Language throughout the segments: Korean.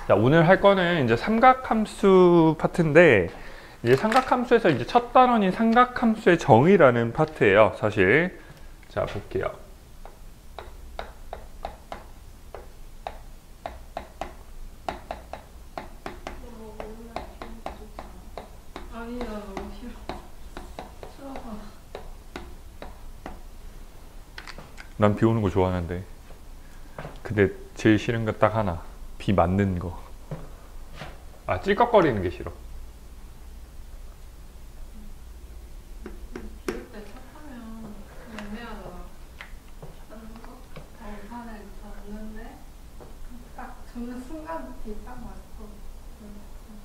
자, 오늘 할 거는 이제 삼각함수 파트인데, 이제 삼각함수에서 이제 첫 단원인 삼각함수의 정의라는 파트예요, 사실. 자, 볼게요. 난 비 오는 거 좋아하는데, 근데 제일 싫은 거 딱 하나. 비 맞는 거. 아, 찔꺽거리는 게 싫어. 비 올 때 차 타면 애매하잖아. 자는 거? 우산을 잤는데 딱 젖는 순간 비 딱 맞고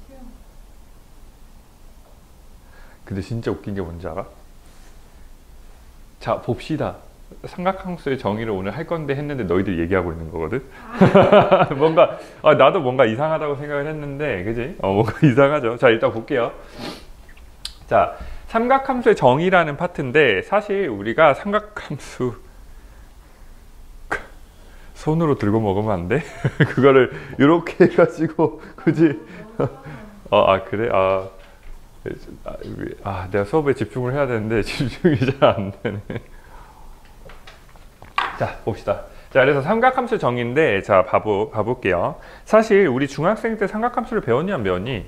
튀어. 근데 진짜 웃긴 게 뭔지 알아? 자, 봅시다. 삼각함수의 정의를 오늘 할 건데 했는데 너희들 얘기하고 있는 거거든? 뭔가, 나도 뭔가 이상하다고 생각을 했는데, 그지? 뭔가 이상하죠. 자, 일단 볼게요. 자, 삼각함수의 정의라는 파트인데, 사실 우리가 삼각함수, 손으로 들고 먹으면 안 돼? 그거를 이렇게 해가지고, 그지? 그래? 내가 수업에 집중을 해야 되는데, 집중이 잘 안 되네. 자, 봅시다. 자, 그래서 삼각함수 정의인데, 자, 봐볼게요. 사실 우리 중학생 때 삼각함수를 배웠니 안 배웠니?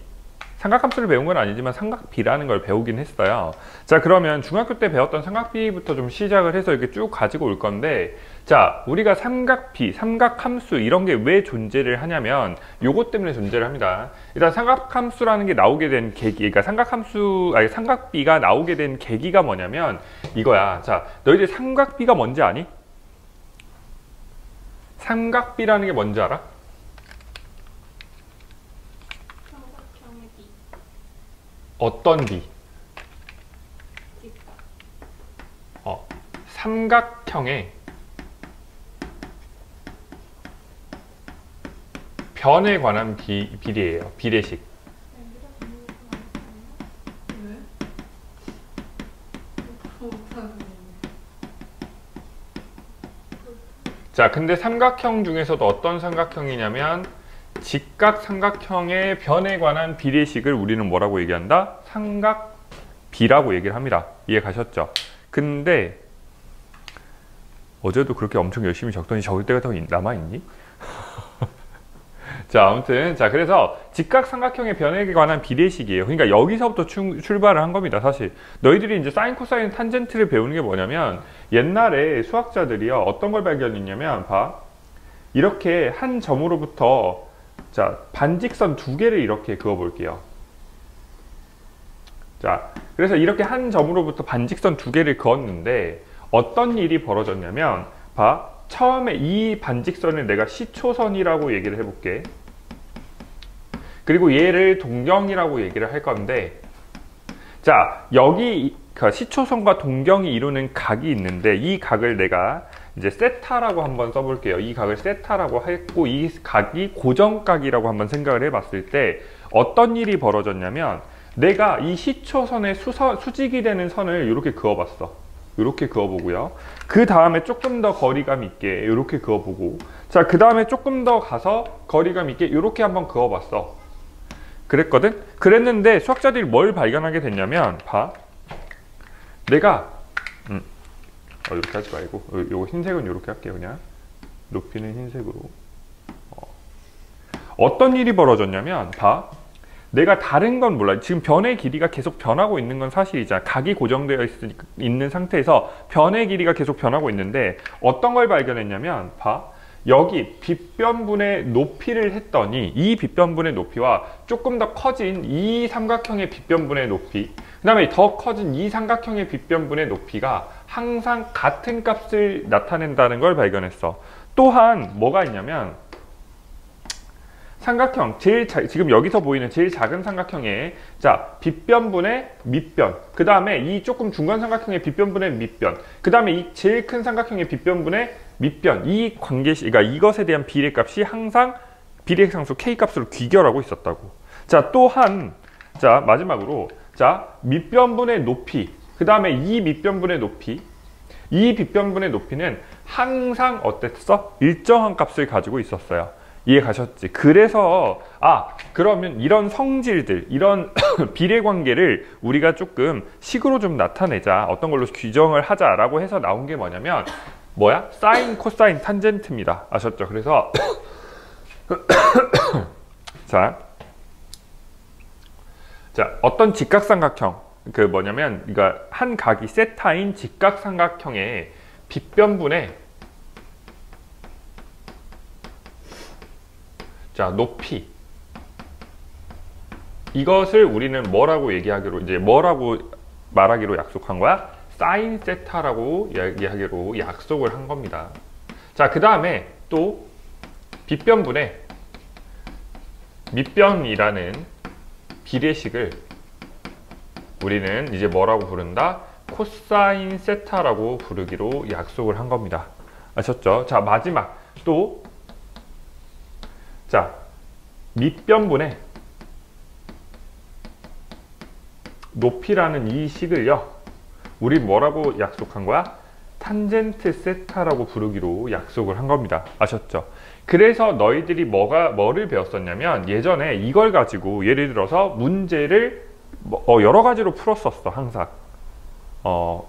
삼각함수를 배운 건 아니지만 삼각비라는 걸 배우긴 했어요. 자, 그러면 중학교 때 배웠던 삼각비부터 좀 시작을 해서 이렇게 쭉 가지고 올 건데, 자, 우리가 삼각비, 삼각함수 이런 게 왜 존재를 하냐면 요것 때문에 존재를 합니다. 일단 삼각함수라는 게 나오게 된 계기, 그러니까 삼각비가 나오게 된 계기가 뭐냐면 이거야. 자, 너희들 삼각비가 뭔지 아니? 삼각비라는 게 뭔지 알아? 삼각형의 비. 어떤 비? 직각. 삼각형의 변에 관한 비례예요. 비례식. 왜? 못하는. 자, 근데 삼각형 중에서도 어떤 삼각형이냐면 직각 삼각형의 변에 관한 비례식을 우리는 뭐라고 얘기한다? 삼각비라고 얘기를 합니다. 이해 가셨죠? 근데 어제도 그렇게 엄청 열심히 적더니 적을 때가 더 남아있니? 자, 아무튼 자, 그래서 직각 삼각형의 변에 관한 비례식이에요. 그러니까 여기서부터 출발을 한 겁니다. 사실 너희들이 이제 사인, 코사인, 탄젠트를 배우는 게 뭐냐면 옛날에 수학자들이요 어떤 걸 발견했냐면 봐, 이렇게 한 점으로부터 자 반직선 두 개를 이렇게 그어 볼게요. 자, 그래서 이렇게 한 점으로부터 반직선 두 개를 그었는데 어떤 일이 벌어졌냐면 봐, 처음에 이 반직선을 내가 시초선이라고 얘기를 해볼게. 그리고 얘를 동경이라고 얘기를 할 건데, 자, 여기 시초선과 동경이 이루는 각이 있는데 이 각을 내가 이제 세타라고 한번 써볼게요. 이 각을 세타라고 했고 이 각이 고정각이라고 한번 생각을 해봤을 때 어떤 일이 벌어졌냐면 내가 이 시초선의 수직이 되는 선을 이렇게 그어봤어. 이렇게 그어보고요. 그 다음에 조금 더 거리감 있게 이렇게 그어보고, 자, 그 다음에 조금 더 가서 거리감 있게 이렇게 한번 그어봤어. 그랬거든? 그랬는데 수학자들이 뭘 발견하게 됐냐면 봐, 내가 이렇게 하지 말고 요거 흰색은 이렇게 할게요. 그냥 높이는 흰색으로. 어떤 일이 벌어졌냐면 봐, 내가 다른 건 몰라. 지금 변의 길이가 계속 변하고 있는 건 사실이잖아. 각이 고정되어 있는 상태에서 변의 길이가 계속 변하고 있는데 어떤 걸 발견했냐면 봐, 여기 빗변분의 높이를 했더니 이 빗변분의 높이와 조금 더 커진 이 삼각형의 빗변분의 높이, 그 다음에 더 커진 이 삼각형의 빗변분의 높이가 항상 같은 값을 나타낸다는 걸 발견했어. 또한 뭐가 있냐면 삼각형, 지금 여기서 보이는 제일 작은 삼각형의 자 빗변분의 밑변, 그 다음에 이 조금 중간 삼각형의 빗변분의 밑변, 그 다음에 이 제일 큰 삼각형의 빗변분의 밑변, 이 관계식, 그러니까 이것에 대한 비례값이 항상 비례상수 K값으로 귀결하고 있었다고. 자, 또한 자 마지막으로 자 밑변분의 높이, 그 다음에 이 밑변분의 높이, 이 빗변분의 높이는 항상 어땠어? 일정한 값을 가지고 있었어요. 이해 가셨지? 그래서 그러면 이런 성질들, 이런 비례관계를 우리가 조금 식으로 좀 나타내자, 어떤 걸로 규정을 하자라고 해서 나온 게 뭐냐면 사인, 코사인, 탄젠트입니다. 아셨죠? 그래서 자, 어떤 직각삼각형, 그러니까 한 각이 세타인 직각삼각형의 빗변분의 높이, 이것을 우리는 뭐라고 말하기로 약속한 거야? 사인 세타라고 얘기하기로 약속을 한 겁니다. 자, 그 다음에 또 빗변분의 밑변이라는 비례식을 우리는 이제 뭐라고 부른다? 코사인 세타라고 부르기로 약속을 한 겁니다. 아셨죠? 자, 마지막 또 밑변분의 높이라는 이 식을요, 우리 뭐라고 약속한 거야? 탄젠트 세타라고 부르기로 약속을 한 겁니다. 아셨죠? 그래서 너희들이 뭐를 배웠었냐면, 예전에 이걸 가지고 예를 들어서 문제를 여러 가지로 풀었었어. 항상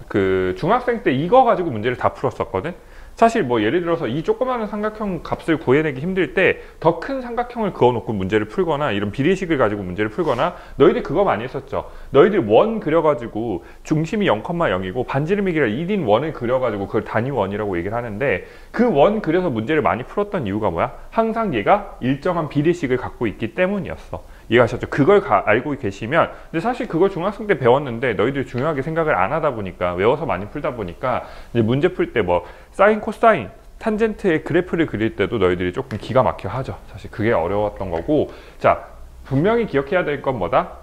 그 중학생 때 이거 가지고 문제를 다 풀었었거든. 사실 예를 들어서 이 조그마한 삼각형 값을 구해내기 힘들 때 더 큰 삼각형을 그어놓고 문제를 풀거나, 이런 비례식을 가지고 문제를 풀거나, 너희들 그거 많이 했었죠. 너희들 원 그려가지고 중심이 0,0이고 반지름이 길이가 1인 원을 그려가지고 그걸 단위 원이라고 얘기를 하는데, 그 원 그려서 문제를 많이 풀었던 이유가 뭐야? 항상 얘가 일정한 비례식을 갖고 있기 때문이었어. 이해하셨죠? 그걸 알고 계시면, 근데 사실 그걸 중학생 때 배웠는데 너희들이 중요하게 생각을 안 하다 보니까, 외워서 많이 풀다 보니까 이제 문제 풀 때 사인, 코사인, 탄젠트의 그래프를 그릴 때도 너희들이 조금 기가 막혀 하죠. 사실 그게 어려웠던 거고, 자, 분명히 기억해야 될 건 뭐다?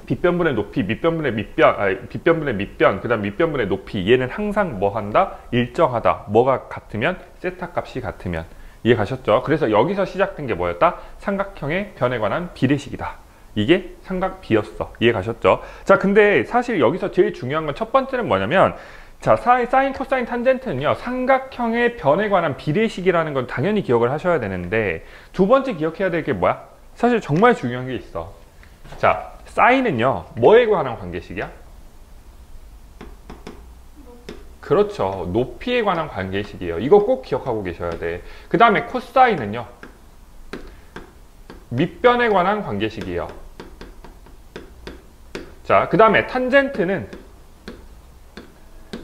빗변분의 높이, 빗변분의 밑변, 그 다음 밑변분의 높이, 얘는 항상 뭐 한다? 일정하다. 뭐가 같으면? 세타 값이 같으면. 이해 가셨죠? 그래서 여기서 시작된 게 뭐였다? 삼각형의 변에 관한 비례식이다. 이게 삼각비였어. 이해 가셨죠? 자, 근데 사실 여기서 제일 중요한 건 첫 번째는 뭐냐면, 자, 사인, 코사인, 탄젠트는요, 삼각형의 변에 관한 비례식이라는 건 당연히 기억을 하셔야 되는데, 두 번째 기억해야 될 게 뭐야? 사실 정말 중요한 게 있어. 자, 사인은요, 뭐에 관한 관계식이야? 그렇죠. 높이에 관한 관계식이에요. 이거 꼭 기억하고 계셔야 돼. 그 다음에 코사인은요, 밑변에 관한 관계식이에요. 자, 그 다음에 탄젠트는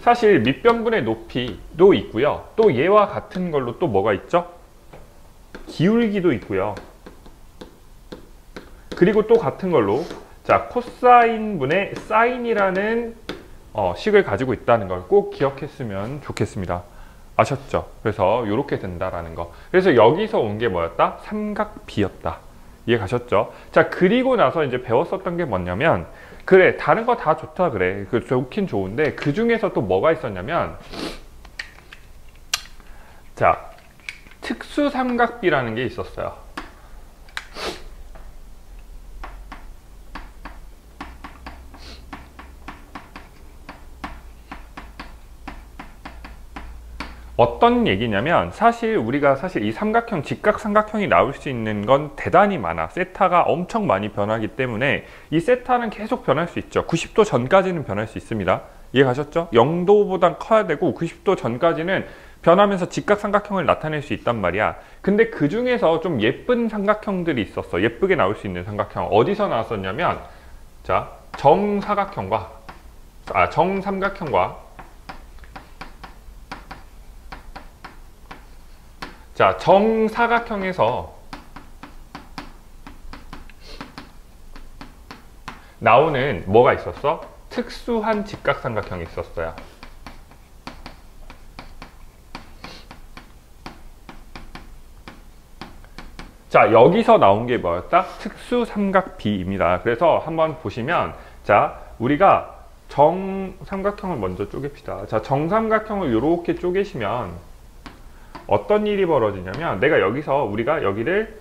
사실 밑변분의 높이도 있고요. 또 얘와 같은 걸로 또 뭐가 있죠? 기울기도 있고요. 그리고 또 같은 걸로, 자, 코사인분의 사인이라는 식을 가지고 있다는 걸 꼭 기억했으면 좋겠습니다. 아셨죠? 그래서 이렇게 된다라는 거. 그래서 여기서 온 게 뭐였다? 삼각비였다. 이해 가셨죠? 자, 그리고 나서 이제 배웠었던 게 뭐냐면, 그래, 다른 거 다 좋다 그래. 좋긴 좋은데, 그 중에서 또 뭐가 있었냐면, 자, 특수삼각비라는 게 있었어요. 어떤 얘기냐면, 우리가 이 삼각형, 직각삼각형이 나올 수 있는 건 대단히 많아. 세타가 엄청 많이 변하기 때문에 이 세타는 계속 변할 수 있죠. 90도 전까지는 변할 수 있습니다. 이해 가셨죠? 0도보단 커야 되고 90도 전까지는 변하면서 직각삼각형을 나타낼 수 있단 말이야. 근데 그 중에서 좀 예쁜 삼각형들이 있었어. 예쁘게 나올 수 있는 삼각형. 어디서 나왔었냐면, 자, 정삼각형과 자, 정사각형에서 나오는 뭐가 있었어? 특수한 직각삼각형이 있었어요. 자, 여기서 나온 게 뭐였다? 특수삼각비입니다. 그래서 한번 보시면, 자, 우리가 정삼각형을 먼저 쪼갭시다. 자, 정삼각형을 이렇게 쪼개시면 어떤 일이 벌어지냐면,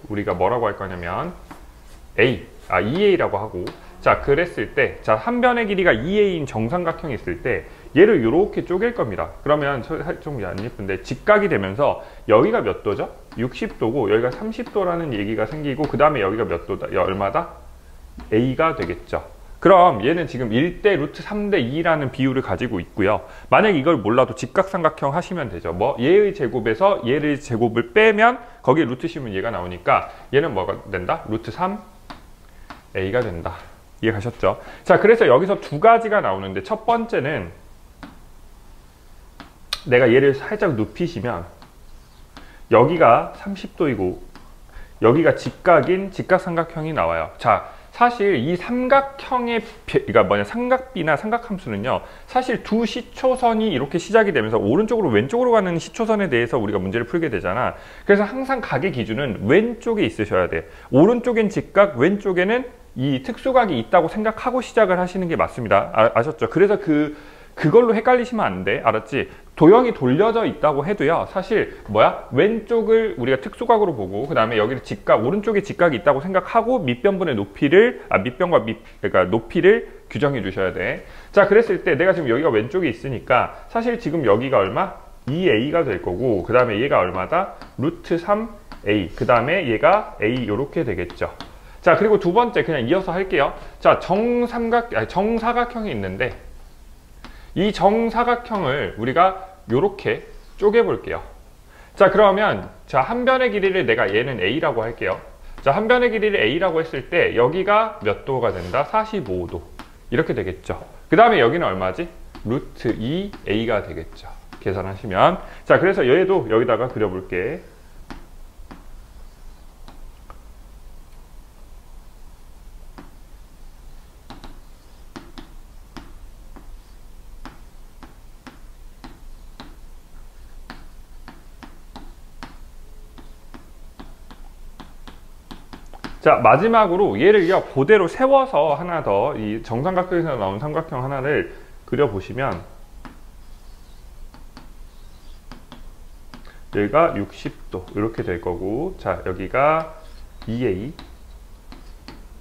우리가 뭐라고 할 거냐면 EA라고 하고, 자, 그랬을 때, 자, 한 변의 길이가 2A인 정삼각형이 있을 때, 얘를 이렇게 쪼갤 겁니다. 그러면 좀 안 예쁜데 직각이 되면서 여기가 몇 도죠? 60도고 여기가 30도라는 얘기가 생기고 그 다음에 여기가 몇 도다? 얼마다? A가 되겠죠. 그럼 얘는 지금 1대 루트 3대 2라는 비율을 가지고 있고요. 만약 이걸 몰라도 직각삼각형 하시면 되죠. 뭐 얘의 제곱에서 얘의 제곱을 빼면 거기에 루트 씌우면 얘가 나오니까 얘는 뭐가 된다? 루트 3A가 된다. 이해 가셨죠? 자, 그래서 여기서 두 가지가 나오는데 첫 번째는 내가 얘를 살짝 눕히시면 여기가 30도이고 여기가 직각인 직각삼각형이 나와요. 자, 사실 이 삼각형의 그러니까 뭐냐 삼각비나 삼각함수는요 사실 두 시초선이 이렇게 시작이 되면서 오른쪽으로 왼쪽으로 가는 시초선에 대해서 우리가 문제를 풀게 되잖아. 그래서 항상 각의 기준은 왼쪽에 있으셔야 돼. 오른쪽엔 직각, 왼쪽에는 이 특수각이 있다고 생각하고 시작을 하시는 게 맞습니다. 아셨죠? 그래서 그걸로 헷갈리시면 안 돼. 알았지? 도형이 돌려져 있다고 해도요 사실 뭐야? 왼쪽을 우리가 특수각으로 보고 그 다음에 여기를 직각, 오른쪽에 직각이 있다고 생각하고 밑변분의 높이를 밑변과 그러니까 높이를 규정해 주셔야 돼. 자, 그랬을 때 내가 지금 여기가 왼쪽에 있으니까 사실 지금 여기가 얼마? 2a가 될 거고 그 다음에 얘가 얼마다? 루트 3a 그 다음에 얘가 a 이렇게 되겠죠. 자, 그리고 두 번째 그냥 이어서 할게요. 자, 정사각형이 있는데 이 정사각형을 우리가 이렇게 쪼개 볼게요. 자, 그러면 자, 한 변의 길이를 내가 얘는 A라고 할게요. 자, 한 변의 길이를 A라고 했을 때 여기가 몇 도가 된다? 45도. 이렇게 되겠죠. 그 다음에 여기는 얼마지? 루트 2A가 되겠죠. 계산하시면. 자, 그래서 얘도 여기다가 그려볼게. 자, 마지막으로 얘를 그대로 세워서 하나 더 이 정삼각형에서 나온 삼각형 하나를 그려보시면 여기가 60도 이렇게 될 거고 자, 여기가 2A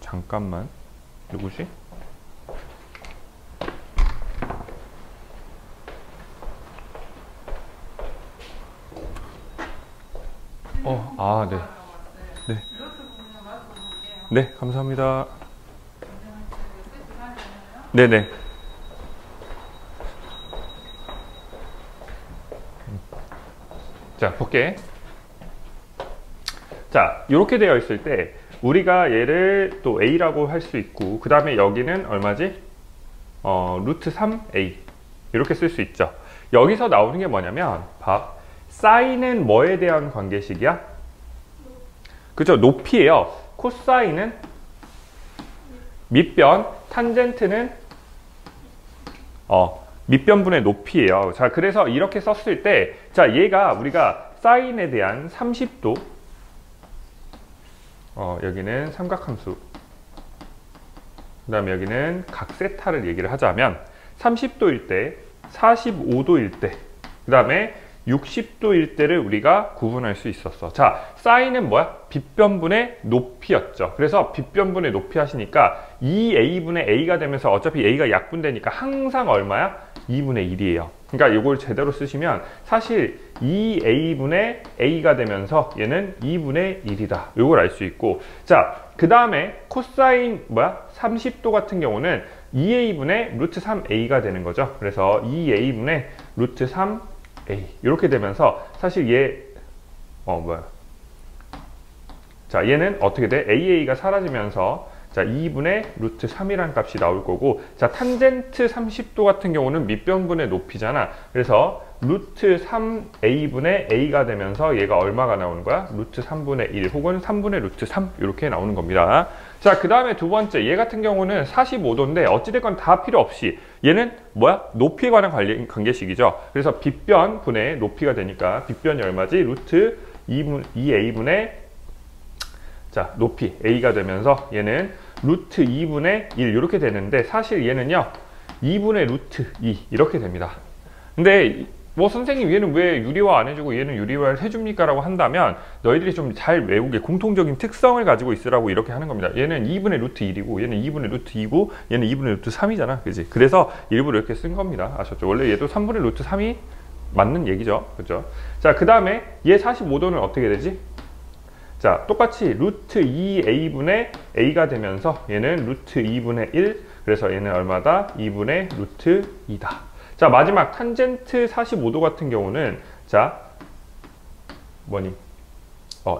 잠깐만 누구지? 네. 네. 네, 감사합니다. 네네. 자, 볼게. 자, 이렇게 되어 있을 때 우리가 얘를 또 A라고 할 수 있고 그 다음에 여기는 얼마지? 루트 3A 이렇게 쓸 수 있죠. 여기서 나오는 게 뭐냐면 사인은 뭐에 대한 관계식이야? 그죠? 높이에요. 코사인은 밑변, 탄젠트는 밑변분의 높이에요. 자, 그래서 이렇게 썼을 때 자, 얘가 우리가 사인에 대한 30도 여기는 삼각함수 그 다음에 여기는 각 세타를 얘기를 하자면 30도일 때 45도일 때 그 다음에 60도일 때를 우리가 구분할 수 있었어. 자, 사인은 뭐야? 빗변분의 높이였죠. 그래서 빗변분의 높이 하시니까 2a분의 a가 되면서 어차피 a가 약분되니까 항상 얼마야? 2분의 1이에요. 그러니까 이걸 제대로 쓰시면 사실 2a분의 a가 되면서 얘는 2분의 1이다. 이걸 알 수 있고 자, 그 다음에 코사인 30도 같은 경우는 2a분의 루트 3a가 되는 거죠. 그래서 2a분의 루트 3a 이렇게 되면서 사실 얘 자, 얘는 어떻게 돼? AA가 sa라지면서 자, 2분의 루트 3이라는 값이 나올 거고 자, 탄젠트 30도 같은 경우는 밑변분의 높이잖아. 그래서 루트 3a분의 a가 되면서 얘가 얼마가 나오는 거야? 루트 3분의 1 혹은 3분의 루트 3 이렇게 나오는 겁니다. 자, 그 다음에 두 번째 얘 같은 경우는 45도인데 어찌됐건 다 필요 없이 얘는 높이에 관한 관계식이죠. 그래서 빗변분의 높이가 되니까 빗변이 얼마지? 루트 2a분의 자, 높이 a가 되면서 얘는 루트 2분의 1 이렇게 되는데 사실 얘는요 2분의 루트 2 이렇게 됩니다. 근데 뭐 선생님 얘는 왜 유리화 안 해주고 얘는 유리화를 해줍니까? 라고 한다면 너희들이 좀 잘 외우게 공통적인 특성을 가지고 있으라고 이렇게 하는 겁니다. 얘는 2분의 루트 1이고 얘는 2분의 루트 2고 얘는 2분의 루트 3이잖아. 그지? 그래서 일부러 이렇게 쓴 겁니다. 아셨죠? 원래 얘도 3분의 루트 3이 맞는 얘기죠. 그죠? 자, 그 다음에 얘 45도는 어떻게 되지? 자, 똑같이 루트 2a분의 a가 되면서 얘는 루트 2분의 1, 그래서 얘는 얼마다? 2분의 루트 2다. 자, 마지막 탄젠트 45도 같은 경우는 자, 뭐니?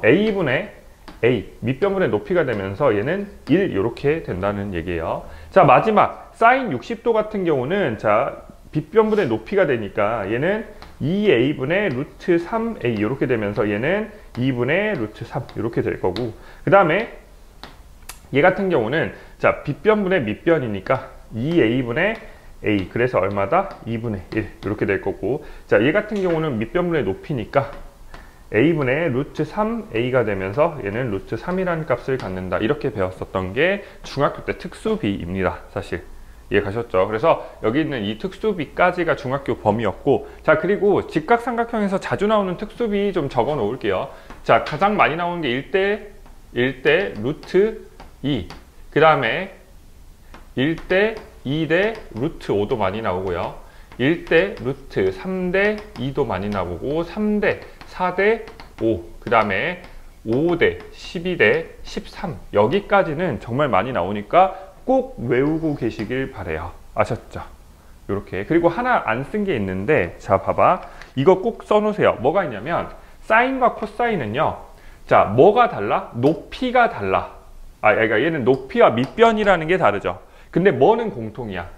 a분의 a, 밑변분의 높이가 되면서 얘는 1 이렇게 된다는 얘기예요. 자, 마지막 사인 60도 같은 경우는 자, 빗변분의 높이가 되니까 얘는 2a분의 루트 3a 이렇게 되면서 얘는 2분의 루트 3 이렇게 될 거고, 그 다음에 얘 같은 경우는 자, 빗변분의 밑변이니까 2a분의 a, 그래서 얼마다? 2분의 1 이렇게 될 거고, 자, 얘 같은 경우는 밑변분의 높이니까 a분의 루트 3a가 되면서 얘는 루트 3이라는 값을 갖는다. 이렇게 배웠었던 게 중학교 때 특수비입니다. 사실 이해 가셨죠? 그래서 여기 있는 이 특수비까지가 중학교 범위였고, 자, 그리고 직각삼각형에서 자주 나오는 특수비 좀 적어 놓을게요. 자, 가장 많이 나오는 게 1대 루트 2, 그 다음에 1대 2대 루트 5도 많이 나오고요, 1대 루트 3대 2도 많이 나오고, 3대 4대 5, 그 다음에 5대 12대 13, 여기까지는 정말 많이 나오니까 꼭 외우고 계시길 바래요. 아셨죠? 이렇게. 그리고 하나 안 쓴 게 있는데, 자, 봐봐. 이거 꼭 써놓으세요. 뭐가 있냐면 사인과 코사인은요, 자, 뭐가 달라? 높이가 달라. 그러니까 얘는 높이와 밑변이라는 게 다르죠. 근데 뭐는 공통이야?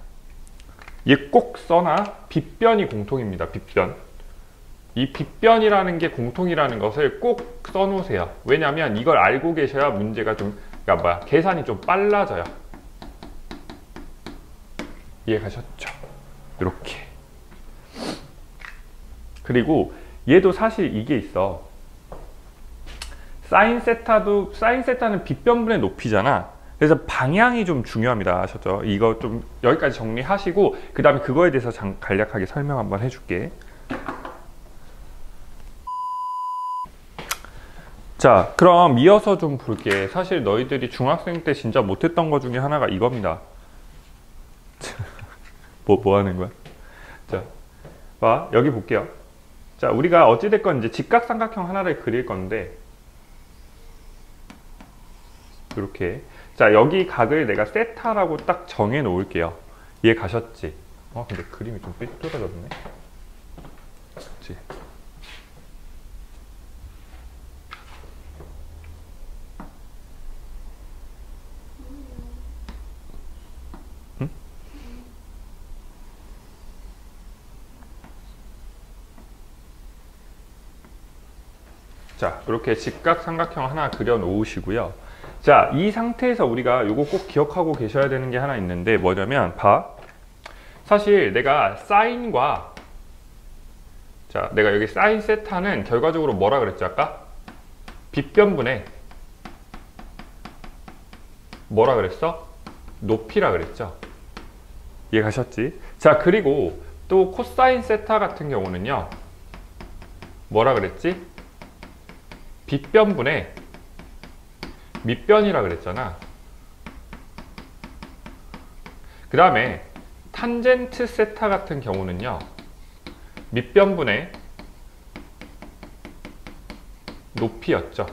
얘 꼭 써놔. 빗변이 공통입니다. 빗변. 이 빗변이라는 게 공통이라는 것을 꼭 써놓으세요. 왜냐면 이걸 알고 계셔야 문제가 좀, 그러니까 뭐야, 계산이 좀 빨라져요. 이해 가셨죠? 이렇게. 그리고 얘도 사실 이게 있어. 사인 세타는 빗변분의 높이잖아. 그래서 방향이 좀 중요합니다. 아셨죠? 이거 좀 여기까지 정리하시고, 그 다음에 그거에 대해서 간략하게 설명 한번 해줄게. 자, 그럼 이어서 좀 볼게. 사실 너희들이 중학생 때 진짜 못했던 것 중에 하나가 이겁니다. 뭐 하는 거야? 자, 봐, 여기 볼게요. 자, 우리가 어찌됐건 이제 직각삼각형 하나를 그릴 건데, 이렇게. 자, 여기 각을 내가 세타라고 딱 정해 놓을게요. 이해 가셨지? 근데 그림이 좀 삐뚤어졌네. 그치? 자, 이렇게 직각삼각형 하나 그려 놓으시고요. 자, 이 상태에서 우리가 이거 꼭 기억하고 계셔야 되는 게 하나 있는데, 뭐냐면 봐. 사실 내가 사인과, 자, 내가 여기 사인 세타는 결과적으로 뭐라 그랬지 아까? 빗변분의 뭐라 그랬어? 높이라 그랬죠. 이해 가셨지? 자, 그리고 또 코사인 세타 같은 경우는요, 뭐라 그랬지? 빗변분의 밑변이라 그랬잖아. 그 다음에 탄젠트 세타 같은 경우는요, 밑변분의 높이였죠.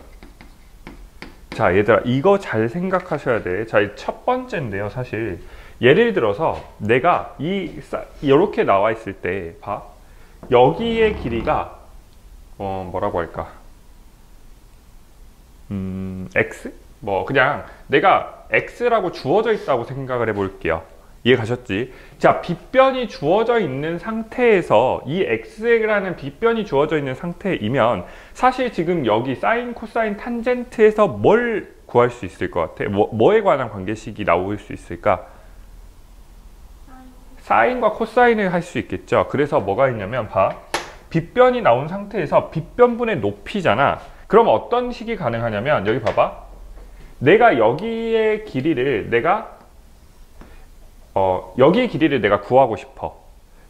자, 얘들아, 이거 잘 생각하셔야 돼. 자, 첫 번째인데요, 사실. 예를 들어서 내가 이렇게 나와 있을 때 봐. 여기의 길이가 뭐라고 할까? x? 뭐 그냥 내가 x라고 주어져 있다고 생각을 해볼게요. 이해 가셨지? 자, 빗변이 주어져 있는 상태에서 이 x라는 빗변이 주어져 있는 상태이면 사실 지금 여기 사인, 코사인, 탄젠트에서 뭘 구할 수 있을 것 같아? 뭐에 관한 관계식이 나올 수 있을까? 사인과 코사인을 할 수 있겠죠. 그래서 뭐가 있냐면 봐. 빗변이 나온 상태에서 빗변분의 높이잖아. 그럼 어떤 식이 가능하냐면 여기 봐봐. 내가 여기의 길이를 내가 여기의 길이를 내가 구하고 싶어.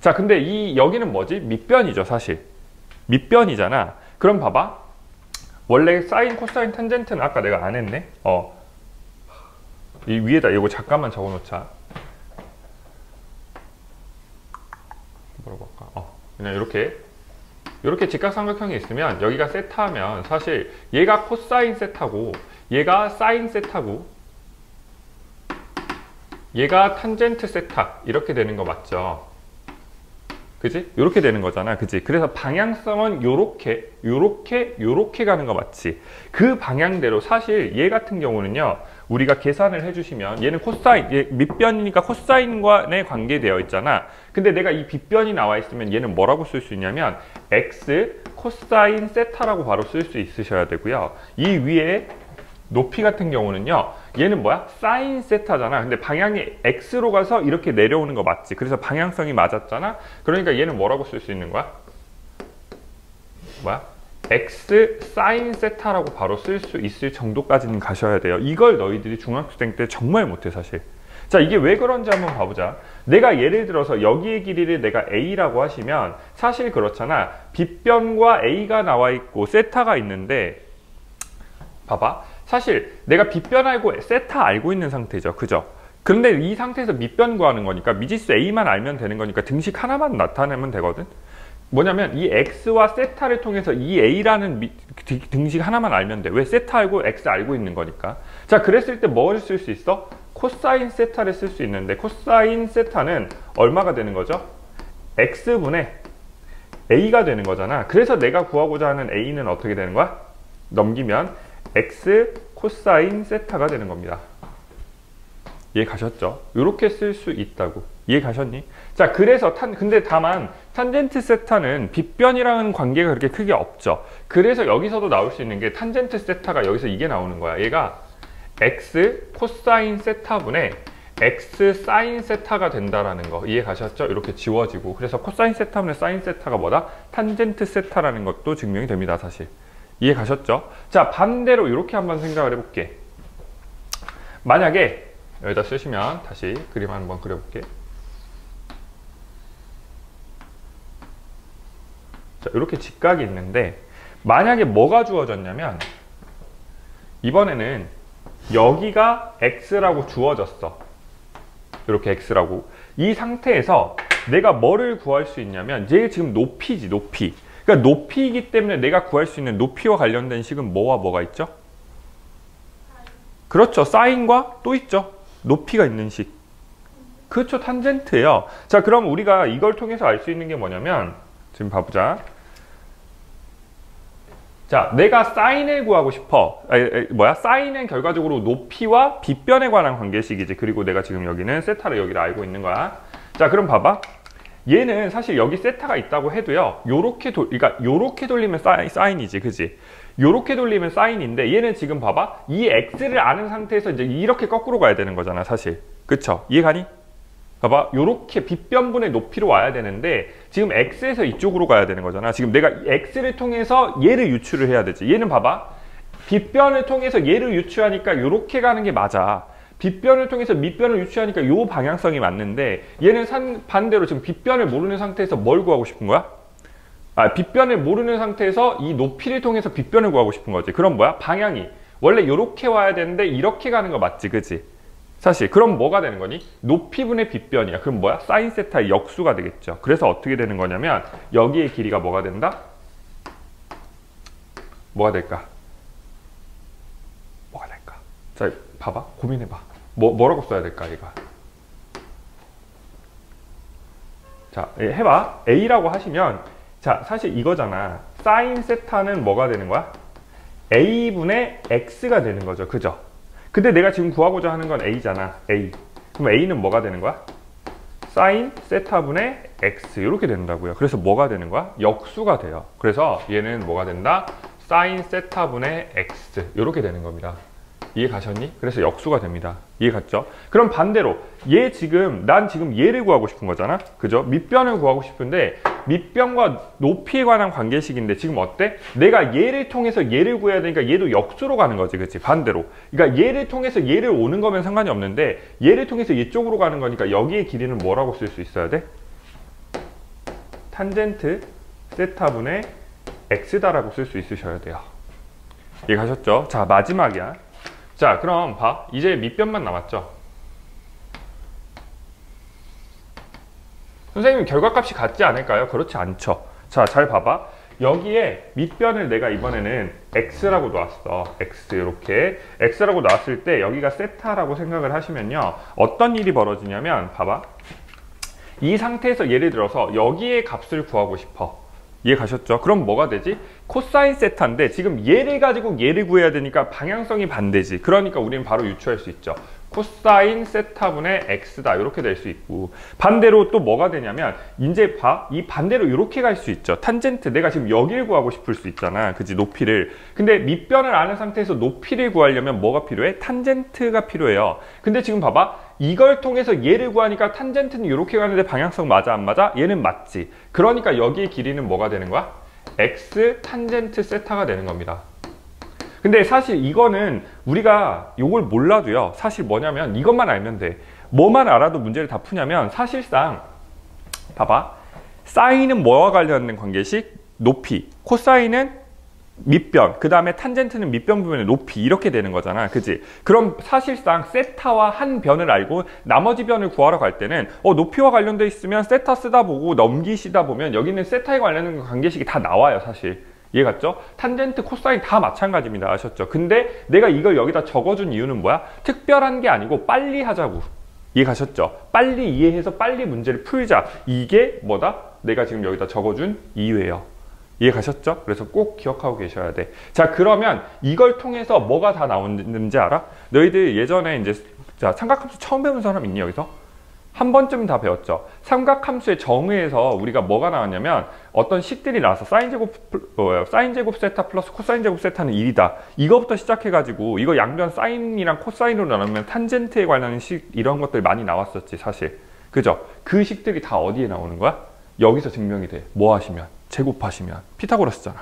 자, 근데 여기는 뭐지? 밑변이죠, 사실. 밑변이잖아. 그럼 봐봐. 원래 사인, 코사인, 탄젠트는 아까 내가 안 했네? 이 위에다 이거 잠깐만 적어 놓자. 뭐라고 할까? 그냥 이렇게 직각삼각형이 있으면 여기가 세타하면 사실 얘가 코사인 세타고 얘가 사인 세타고 얘가 탄젠트 세타 이렇게 되는 거 맞죠? 그지? 이렇게 되는 거잖아. 그지? 그래서 방향성은 요렇게 가는 거 맞지? 그 방향대로 사실 얘 같은 경우는요. 우리가 계산을 해주시면 얘는 코사인, 얘 밑변이니까 코사인과의 관계되어 있잖아. 근데 내가 이 빗변이 나와 있으면 얘는 뭐라고 쓸 수 있냐면 x 코사인 세타라고 바로 쓸 수 있으셔야 되고요. 이 위에 높이 같은 경우는요. 얘는 뭐야? 사인 세타잖아. 근데 방향이 x로 가서 이렇게 내려오는 거 맞지? 그래서 방향성이 맞았잖아. 그러니까 얘는 뭐라고 쓸 수 있는 거야? 뭐야? x 사인 세타라고 바로 쓸 수 있을 정도까지는 가셔야 돼요. 이걸 너희들이 중학생 때 정말 못해 사실. 자, 이게 왜 그런지 한번 봐보자. 내가 예를 들어서 여기의 길이를 내가 a라고 하시면 사실 그렇잖아. 빗변과 a가 나와 있고 세타가 있는데 봐봐. 사실 내가 빗변 알고 세타 알고 있는 상태죠. 그죠? 그런데 이 상태에서 밑변 구하는 거니까 미지수 a만 알면 되는 거니까 등식 하나만 나타내면 되거든. 뭐냐면 이 x와 세타를 통해서 이 a라는 등식 하나만 알면 돼. 왜? 세타 알고 x 알고 있는 거니까. 자, 그랬을 때 뭘 쓸 수 있어? 코사인 세타를 쓸 수 있는데 코사인 세타는 얼마가 되는 거죠? x분의 a가 되는 거잖아. 그래서 내가 구하고자 하는 a는 어떻게 되는 거야? 넘기면 x 코사인 세타가 되는 겁니다. 이해 가셨죠? 이렇게 쓸 수 있다고. 이해 가셨니? 자, 그래서 근데 다만 탄젠트 세타는 빗변이라는 관계가 그렇게 크게 없죠. 그래서 여기서도 나올 수 있는 게 탄젠트 세타가 여기서 이게 나오는 거야. 얘가 x 코사인 세타분의 x 사인 세타가 된다라는 거. 이해 가셨죠? 이렇게 지워지고. 그래서 코사인 세타분의 사인 세타가 뭐다? 탄젠트 세타라는 것도 증명이 됩니다, 사실. 이해 가셨죠? 자, 반대로 이렇게 한번 생각을 해볼게. 만약에 여기다 쓰시면 다시 그림 한번 그려볼게. 자, 이렇게 직각이 있는데 만약에 뭐가 주어졌냐면 이번에는 여기가 x라고 주어졌어. 이렇게 x라고. 이 상태에서 내가 뭐를 구할 수 있냐면 얘 지금 높이지, 높이. 그러니까 높이이기 때문에 내가 구할 수 있는 높이와 관련된 식은 뭐와 뭐가 있죠? 그렇죠. 사인과 또 있죠. 높이가 있는 식. 그렇죠. 탄젠트예요. 자, 그럼 우리가 이걸 통해서 알 수 있는 게 뭐냐면 지금 봐보자. 자, 내가 사인을 구하고 싶어. 사인은 결과적으로 높이와 빗변에 관한 관계식이지. 그리고 내가 지금 여기는 세타를 여기를 알고 있는 거야. 자, 그럼 봐봐. 얘는 사실 여기 세타가 있다고 해도요. 그러니까 요렇게 돌리면 사인이지. 그지? 요렇게 돌리면 사인인데 얘는 지금 봐봐. 이 x를 아는 상태에서 이제 이렇게 거꾸로 가야 되는 거잖아, 사실. 그쵸? 이해가니? 봐봐. 요렇게 빗변분의 높이로 와야 되는데 지금 x에서 이쪽으로 가야 되는 거잖아. 지금 내가 x를 통해서 얘를 유추를 해야 되지. 얘는 봐봐. 빗변을 통해서 얘를 유추하니까 요렇게 가는 게 맞아. 빗변을 통해서 밑변을 유추하니까 요 방향성이 맞는데 얘는 반대로 지금 빗변을 모르는 상태에서 뭘 구하고 싶은 거야? 빗변을 모르는 상태에서 이 높이를 통해서 빗변을 구하고 싶은 거지. 그럼 뭐야? 방향이 원래 요렇게 와야 되는데 이렇게 가는 거 맞지? 그치? 사실 그럼 뭐가 되는 거니? 높이분의 빗변이야. 그럼 뭐야? 사인 세타의 역수가 되겠죠. 그래서 어떻게 되는 거냐면 여기의 길이가 뭐가 된다? 뭐가 될까? 뭐가 될까? 자, 봐봐. 고민해봐. 뭐라고 써야 될까, 얘가? 자, 해봐. a라고 하시면 자, 사실 이거잖아. 사인 세타는 뭐가 되는 거야? a분의 x가 되는 거죠. 그죠? 근데 내가 지금 구하고자 하는 건 a잖아. a. 그럼 a는 뭐가 되는 거야? 사인 세타분의 x 이렇게 된다고요. 그래서 뭐가 되는 거야? 역수가 돼요. 그래서 얘는 뭐가 된다? 사인 세타분의 x 이렇게 되는 겁니다. 이해 가셨니? 그래서 역수가 됩니다. 이해 갔죠? 그럼 반대로 난 지금 얘를 구하고 싶은 거잖아. 그죠? 밑변을 구하고 싶은데 밑변과 높이에 관한 관계식인데 지금 어때? 내가 얘를 통해서 얘를 구해야 되니까 얘도 역수로 가는 거지. 그치? 반대로. 그러니까 얘를 통해서 얘를 오는 거면 상관이 없는데 얘를 통해서 이쪽으로 가는 거니까 여기의 길이는 뭐라고 쓸 수 있어야 돼? 탄젠트 세타분의 x다라고 쓸 수 있으셔야 돼요. 이해가셨죠? 자, 마지막이야. 자, 그럼 봐. 이제 밑변만 남았죠? 선생님 결과값이 같지 않을까요? 그렇지 않죠. 자, 잘 봐봐. 여기에 밑변을 내가 이번에는 x라고 놨어. x 이렇게 x라고 놨을 때 여기가 세타라고 생각을 하시면요, 어떤 일이 벌어지냐면 봐봐. 이 상태에서 예를 들어서 여기에 값을 구하고 싶어. 이해 가셨죠? 그럼 뭐가 되지? 코사인 세타인데 지금 얘를 가지고 얘를 구해야 되니까 방향성이 반대지. 그러니까 우리는 바로 유추할 수 있죠. 코사인 세타분의 x다 이렇게 될 수 있고, 반대로 또 뭐가 되냐면 이제 봐, 이 반대로 이렇게 갈 수 있죠. 탄젠트, 내가 지금 여기를 구하고 싶을 수 있잖아, 그지? 높이를. 근데 밑변을 아는 상태에서 높이를 구하려면 뭐가 필요해? 탄젠트가 필요해요. 근데 지금 봐봐, 이걸 통해서 얘를 구하니까 탄젠트는 이렇게 가는데 방향성 맞아 안 맞아? 얘는 맞지. 그러니까 여기의 길이는 뭐가 되는 거야? x 탄젠트 세타가 되는 겁니다. 근데 사실 이거는 우리가 이걸 몰라도요, 사실 뭐냐면 이것만 알면 돼. 뭐만 알아도 문제를 다 푸냐면 사실상 봐봐, 사인은 뭐와 관련된 관계식? 높이. 코사인은 밑변, 그 다음에 탄젠트는 밑변 부분의 높이, 이렇게 되는 거잖아, 그지? 그럼 사실상 세타와 한 변을 알고 나머지 변을 구하러 갈 때는 높이와 관련돼 있으면 세타 쓰다 보고 넘기시다 보면 여기는 세타에 관련된 관계식이 다 나와요, 사실. 이해 갔죠? 탄젠트, 코사인 다 마찬가지입니다. 아셨죠? 근데 내가 이걸 여기다 적어준 이유는 뭐야? 특별한 게 아니고 빨리 하자고. 이해 가셨죠? 빨리 이해해서 빨리 문제를 풀자. 이게 뭐다? 내가 지금 여기다 적어준 이유예요. 이해 가셨죠? 그래서 꼭 기억하고 계셔야 돼. 자, 그러면 이걸 통해서 뭐가 다 나오는지 알아? 너희들 예전에 이제 자, 삼각함수 처음 배운 사람 있니, 여기서? 한 번쯤 다 배웠죠. 삼각함수의 정의에서 우리가 뭐가 나왔냐면 어떤 식들이 나와서 사인제곱 세타 플러스 코사인제곱 세타는 1이다. 이거부터 시작해가지고 이거 양변 사인이랑 코사인으로 나누면 탄젠트에 관련된 식, 이런 것들 많이 나왔었지, 사실. 그죠? 그 식들이 다 어디에 나오는 거야? 여기서 증명이 돼. 뭐 하시면? 제곱하시면. 피타고라스잖아.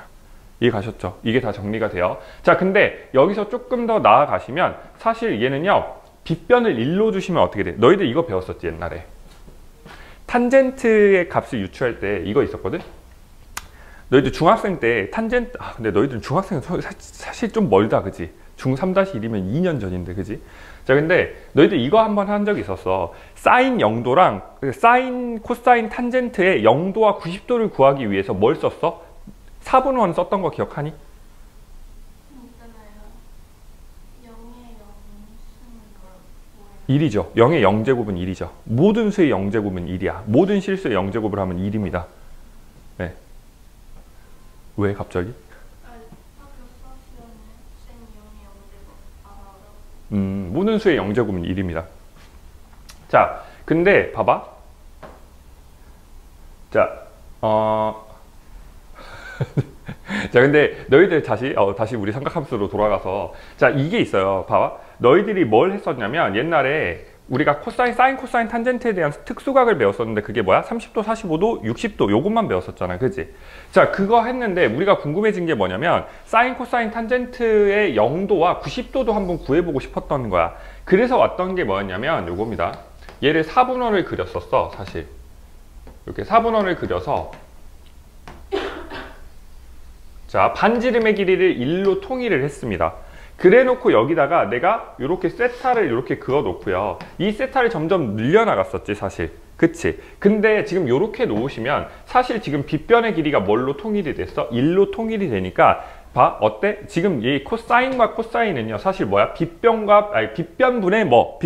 이해 가셨죠? 이게 다 정리가 돼요. 자, 근데 여기서 조금 더 나아가시면 사실 얘는요, 빗변을 1로 주시면 어떻게 돼? 너희들 이거 배웠었지, 옛날에. 탄젠트의 값을 유추할 때 이거 있었거든? 너희들 중학생 때 탄젠트, 근데 너희들은 중학생은 사실 좀 멀다, 그지? 중3-1이면 2년 전인데, 그지? 자, 근데 너희들 이거 한번 한 적이 있었어. 사인 0도랑 사인, 코사인, 탄젠트의 0도와 90도를 구하기 위해서 뭘 썼어? 4분의 1 썼던 거 기억하니? 있잖아요. 1이죠. 0의 0제곱은 1이죠. 모든 수의 0제곱은 1이야. 모든 실수의 0제곱을 하면 1입니다. 네. 왜 갑자기? 모든 수의 0제곱은 1입니다. 자, 근데 봐봐. 자, 자, 근데 너희들 다시 우리 삼각함수로 돌아가서, 자, 이게 있어요. 봐봐. 너희들이 뭘 했었냐면 옛날에 우리가 코사인, 사인, 코사인, 탄젠트에 대한 특수각을 배웠었는데 그게 뭐야? 30도, 45도, 60도 요것만 배웠었잖아, 그지? 자, 그거 했는데 우리가 궁금해진 게 뭐냐면 사인, 코사인, 탄젠트의 0도와 90도도 한번 구해보고 싶었던 거야. 그래서 왔던 게 뭐였냐면 요겁니다. 얘를 4분원을 그렸었어, 사실. 이렇게 4분원을 그려서, 자, 반지름의 길이를 1로 통일을 했습니다. 그래 놓고 여기다가 내가 이렇게 세타를 이렇게 그어 놓고요, 이 세타를 점점 늘려나갔었지, 사실. 그치? 근데 지금 이렇게 놓으시면 사실 지금 빗변의 길이가 뭘로 통일이 됐어? 1로 통일이 되니까 봐, 어때? 지금 이 코사인과 코사인은요, 사실 뭐야? 빗변분의 뭐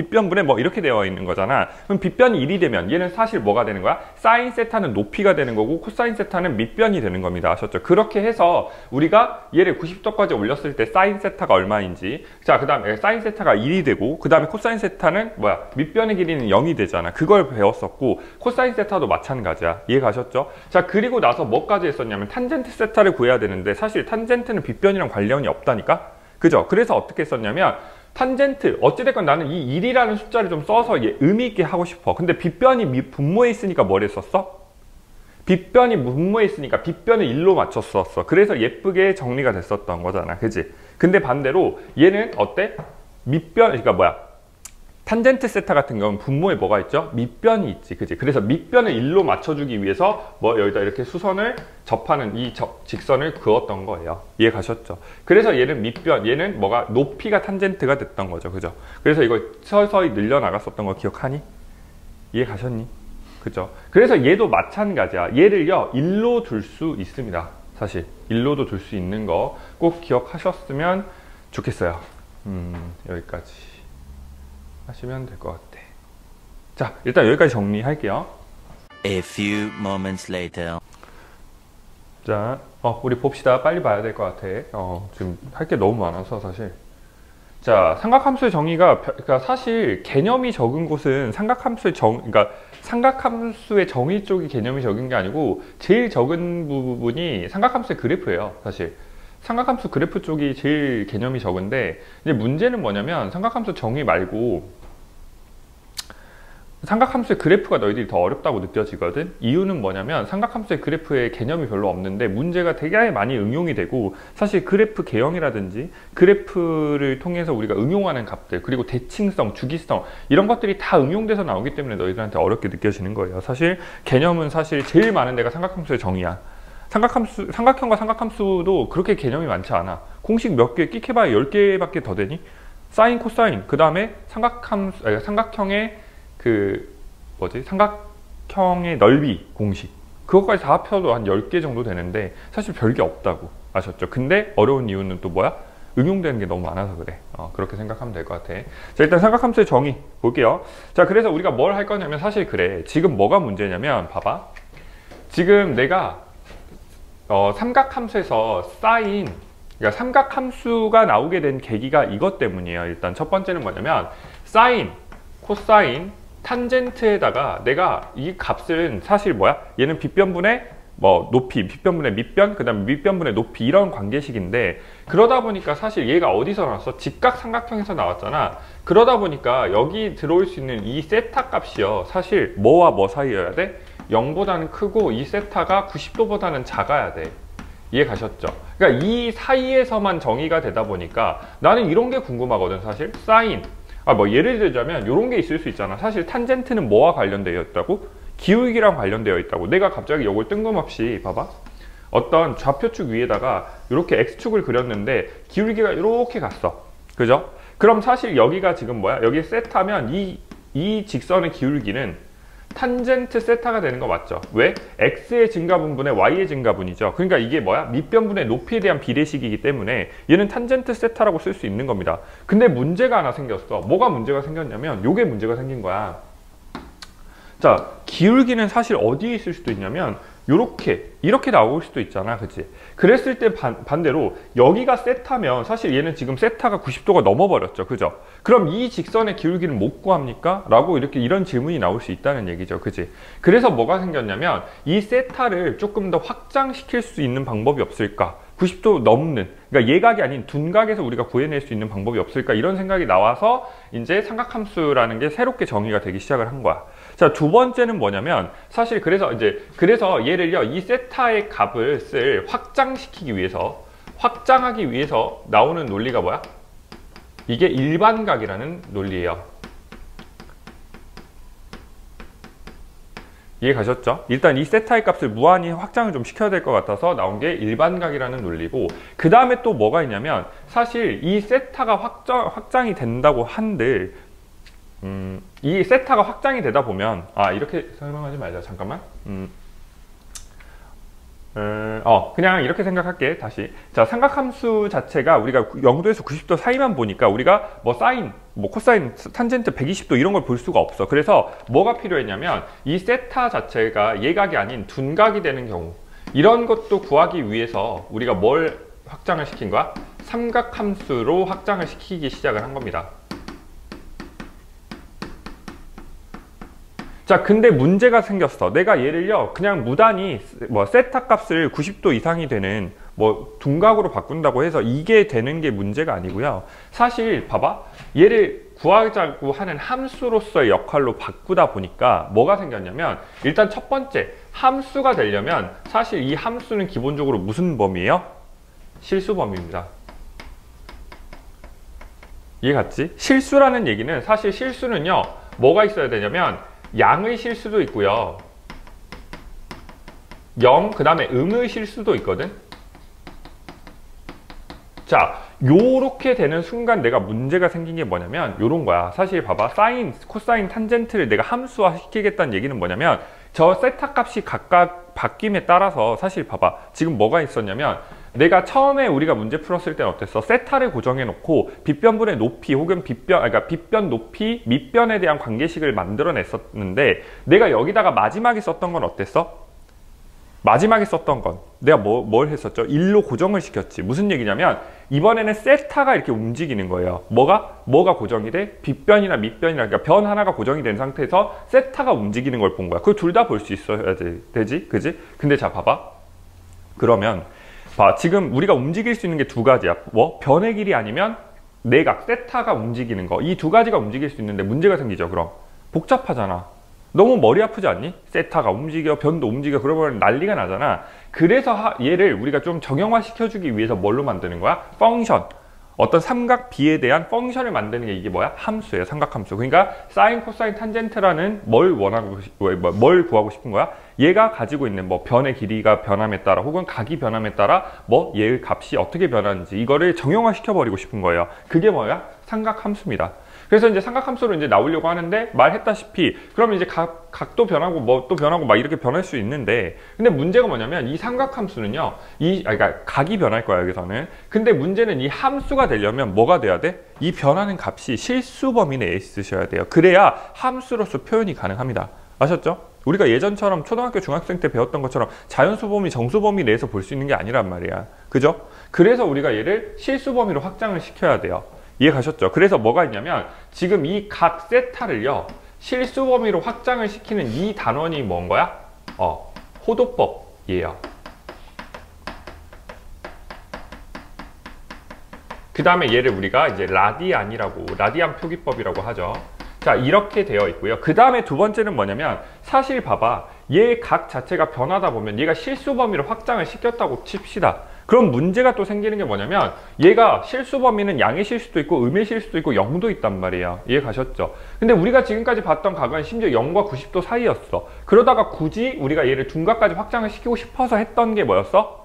이렇게 되어 있는 거잖아. 그럼 빗변이 1이 되면 얘는 사실 뭐가 되는 거야? 사인 세타는 높이가 되는 거고 코사인 세타는 밑변이 되는 겁니다. 아셨죠? 그렇게 해서 우리가 얘를 90도까지 올렸을 때 사인 세타가 얼마인지, 자, 그 다음에 사인 세타가 1이 되고 그 다음에 코사인 세타는 뭐야? 밑변의 길이는 0이 되잖아. 그걸 배웠었고 코사인 세타도 마찬가지야. 이해 가셨죠? 자, 그리고 나서 뭐까지 했었냐면 탄젠트 세타를 구해야 되는데 사실 탄젠트는 빗변이랑 관련이 없다니까? 그죠? 그래서 어떻게 썼냐면 탄젠트, 어찌됐건 나는 이 1이라는 숫자를 좀 써서 의미 있게 하고 싶어. 근데 빗변이 분모에 있으니까 뭐를 썼어? 빗변이 분모에 있으니까 빗변을 1로 맞췄었어. 그래서 예쁘게 정리가 됐었던 거잖아, 그지? 근데 반대로 얘는 어때? 밑변, 그러니까 뭐야? 탄젠트 세타 같은 경우는 분모에 뭐가 있죠? 밑변이 있지, 그지? 그래서 밑변을 1로 맞춰주기 위해서 뭐 여기다 이렇게 수선을 접하는 이 직선을 그었던 거예요. 이해 가셨죠? 그래서 얘는 밑변, 얘는 뭐가 높이가 탄젠트가 됐던 거죠, 그죠? 그래서 이거 서서히 늘려 나갔었던 거 기억하니? 이해 가셨니? 그죠? 그래서 얘도 마찬가지야. 얘를요 1로 둘 수 있습니다. 사실 1로도 둘 수 있는 거 꼭 기억하셨으면 좋겠어요. 여기까지 하시면 될 것 같아. 자, 일단 여기까지 정리할게요. A few moments later. 자, 우리 봅시다. 빨리 봐야 될 것 같아. 지금 할 게 너무 많아서 사실. 자, 삼각함수의 정의가, 그러니까 사실 개념이 적은 곳은 그러니까 삼각함수의 정의 쪽이 개념이 적은 게 아니고 제일 적은 부분이 삼각함수의 그래프예요. 사실 삼각함수 그래프 쪽이 제일 개념이 적은데, 이제 문제는 뭐냐면 삼각함수 정의 말고 삼각함수의 그래프가 너희들이 더 어렵다고 느껴지거든. 이유는 뭐냐면 삼각함수의 그래프의 개념이 별로 없는데 문제가 되게 많이 응용이 되고, 사실 그래프 개형이라든지 그래프를 통해서 우리가 응용하는 값들, 그리고 대칭성, 주기성 이런 것들이 다 응용돼서 나오기 때문에 너희들한테 어렵게 느껴지는 거예요. 사실 개념은 사실 제일 많은 데가 삼각함수의 정의야. 삼각형과 삼각함수도 그렇게 개념이 많지 않아. 공식 몇 개 끽해봐야 10개밖에 더 되니? 사인, 코사인, 그 다음에 삼각형의 삼각형의 넓이 공식, 그것까지 다 합쳐도 한 10개 정도 되는데 사실 별게 없다고 아셨죠? 근데 어려운 이유는 또 뭐야? 응용되는 게 너무 많아서 그래. 그렇게 생각하면 될 것 같아. 자, 일단 삼각함수의 정의 볼게요. 자, 그래서 우리가 뭘 할 거냐면, 사실 그래, 지금 뭐가 문제냐면 봐봐. 지금 내가 삼각함수에서 그러니까 삼각함수가 나오게 된 계기가 이것 때문이에요. 일단 첫 번째는 뭐냐면 사인, 코사인, 탄젠트에다가 내가 이 값은 사실 뭐야? 얘는 빗변분의 높이, 빗변분의 밑변, 그 다음에 밑변분의 높이, 이런 관계식인데, 그러다 보니까 사실 얘가 어디서 나왔어? 직각삼각형에서 나왔잖아. 그러다 보니까 여기 들어올 수 있는 이 세타 값이요, 사실 뭐와 뭐 사이여야 돼? 0보다는 크고 이 세타가 90도보다는 작아야 돼. 이해 가셨죠? 그러니까 이 사이에서만 정의가 되다 보니까 나는 이런 게 궁금하거든. 사실 사인, 예를 들자면 이런 게 있을 수 있잖아. 사실 탄젠트는 뭐와 관련되어 있다고? 기울기랑 관련되어 있다고. 내가 갑자기 이걸 뜬금없이 봐봐, 어떤 좌표축 위에다가 이렇게 x축을 그렸는데 기울기가 이렇게 갔어, 그죠? 그럼 사실 여기가 지금 뭐야? 여기 세타면 이 직선의 기울기는 탄젠트 세타가 되는 거 맞죠? 왜? x의 증가분분의 y의 증가분이죠. 그러니까 이게 뭐야? 밑변분의 높이에 대한 비례식이기 때문에 얘는 탄젠트 세타라고 쓸 수 있는 겁니다. 근데 문제가 하나 생겼어. 뭐가 문제가 생겼냐면 요게 문제가 생긴 거야. 자, 기울기는 사실 어디에 있을 수도 있냐면 이렇게 나올 수도 있잖아, 그치? 그랬을 때 반대로 여기가 세타면 사실 얘는 지금 세타가 90도가 넘어버렸죠, 그죠? 그럼 이 직선의 기울기는 못 구합니까? 라고 이런 질문이 나올 수 있다는 얘기죠, 그치? 그래서 뭐가 생겼냐면 이 세타를 조금 더 확장시킬 수 있는 방법이 없을까? 90도 넘는, 그러니까 예각이 아닌 둔각에서 우리가 구해낼 수 있는 방법이 없을까? 이런 생각이 나와서 이제 삼각함수라는 게 새롭게 정의가 되기 시작을 한 거야. 자, 두 번째는 뭐냐면, 사실 그래서 얘를요, 이 세타의 값을 확장하기 위해서 나오는 논리가 뭐야? 이게 일반각이라는 논리예요. 이해 가셨죠? 일단 이 세타의 값을 무한히 확장을 좀 시켜야 될 것 같아서 나온 게 일반각이라는 논리고, 그 다음에 또 뭐가 있냐면, 사실 이 세타가 확장이 된다고 한들, 이 세타가 확장이 되다 보면, 이렇게 설명하지 말자. 잠깐만. 그냥 이렇게 생각할게. 다시. 자, 삼각함수 자체가 우리가 0도에서 90도 사이만 보니까 우리가 사인, 코사인, 탄젠트 120도 이런 걸 볼 수가 없어. 그래서 뭐가 필요했냐면 이 세타 자체가 예각이 아닌 둔각이 되는 경우, 이런 것도 구하기 위해서 우리가 뭘 확장을 시킨 거야? 삼각함수로 확장을 시키기 시작을 한 겁니다. 자, 근데 문제가 생겼어. 내가 얘를요, 그냥 무단히 세타 값을 90도 이상이 되는 둔각으로 바꾼다고 해서 이게 되는 게 문제가 아니고요. 사실 봐봐, 얘를 구하자고 하는 함수로서의 역할로 바꾸다 보니까 뭐가 생겼냐면, 일단 첫 번째, 함수가 되려면 사실 이 함수는 기본적으로 무슨 범위예요? 실수 범위입니다. 이해 갔지? 실수라는 얘기는 사실 실수는요 뭐가 있어야 되냐면 양의 실수도 있고요 0, 그 다음에 음의 실수도 있거든. 자, 요렇게 되는 순간 내가 문제가 생긴 게 뭐냐면 요런 거야. 사실 봐봐, 사인, 코사인, 탄젠트를 내가 함수화 시키겠다는 얘기는 뭐냐면 저 세타 값이 각각 바뀜에 따라서 사실 봐봐, 지금 뭐가 있었냐면 내가 처음에 우리가 문제 풀었을 때는 어땠어? 세타를 고정해 놓고 빗변분의 높이 혹은 그러니까 빗변 높이, 밑변에 대한 관계식을 만들어냈었는데 내가 여기다가 마지막에 썼던 건 어땠어? 마지막에 썼던 건 내가 뭘 했었죠? 1로 고정을 시켰지. 무슨 얘기냐면 이번에는 세타가 이렇게 움직이는 거예요. 뭐가 고정이 돼? 빗변이나 밑변이나 그러니까 변 하나가 고정이 된 상태에서 세타가 움직이는 걸 본 거야. 그걸 둘 다 볼 수 있어야 되지? 그지? 근데 자 봐봐. 그러면 봐, 지금 우리가 움직일 수 있는 게 두 가지야. 뭐? 변의 길이 아니면 내각, 세타가 움직이는 거. 이 두 가지가 움직일 수 있는데 문제가 생기죠. 그럼 복잡하잖아. 너무 머리 아프지 않니? 세타가 움직여, 변도 움직여, 그러면 난리가 나잖아. 그래서 얘를 우리가 좀 정형화 시켜주기 위해서 뭘로 만드는 거야? 펑션. 어떤 삼각 B에 대한 펑션을 만드는 게 이게 뭐야? 함수예요. 삼각함수. 그러니까 사인, 코사인, 탄젠트라는 뭘 구하고 싶은 거야? 얘가 가지고 있는 뭐 변의 길이가 변함에 따라 혹은 각이 변함에 따라 뭐 얘의 값이 어떻게 변하는지 이거를 정형화 시켜버리고 싶은 거예요. 그게 뭐야? 삼각함수입니다. 그래서 이제 삼각함수로 이제 나오려고 하는데 말했다시피 그러면 이제 각도 변하고 뭐 또 변하고 막 이렇게 변할 수 있는데 근데 문제가 뭐냐면 이 삼각함수는요 그러니까 각이 변할 거야 여기서는. 근데 문제는 이 함수가 되려면 뭐가 돼야 돼? 이 변하는 값이 실수 범위 내에 있으셔야 돼요. 그래야 함수로서 표현이 가능합니다. 아셨죠? 우리가 예전처럼 초등학교 중학생 때 배웠던 것처럼 자연수 범위, 정수 범위 내에서 볼 수 있는 게 아니란 말이야. 그죠? 그래서 우리가 얘를 실수 범위로 확장을 시켜야 돼요. 이해 가셨죠? 그래서 뭐가 있냐면 지금 이 각 세타를요 실수 범위로 확장을 시키는 이 단원이 뭔 거야? 호도법이에요. 그 다음에 얘를 우리가 이제 라디안 표기법이라고 하죠. 자, 이렇게 되어 있고요. 그 다음에 두 번째는 뭐냐면 사실 봐봐, 얘 각 자체가 변하다 보면 얘가 실수 범위로 확장을 시켰다고 칩시다. 그럼 문제가 또 생기는 게 뭐냐면 얘가 실수 범위는 양의 실수도 있고 음의 실수도 있고 0도 있단 말이에요. 이해 가셨죠? 근데 우리가 지금까지 봤던 각은 심지어 0과 90도 사이였어. 그러다가 굳이 우리가 얘를 둔각까지 확장을 시키고 싶어서 했던 게 뭐였어?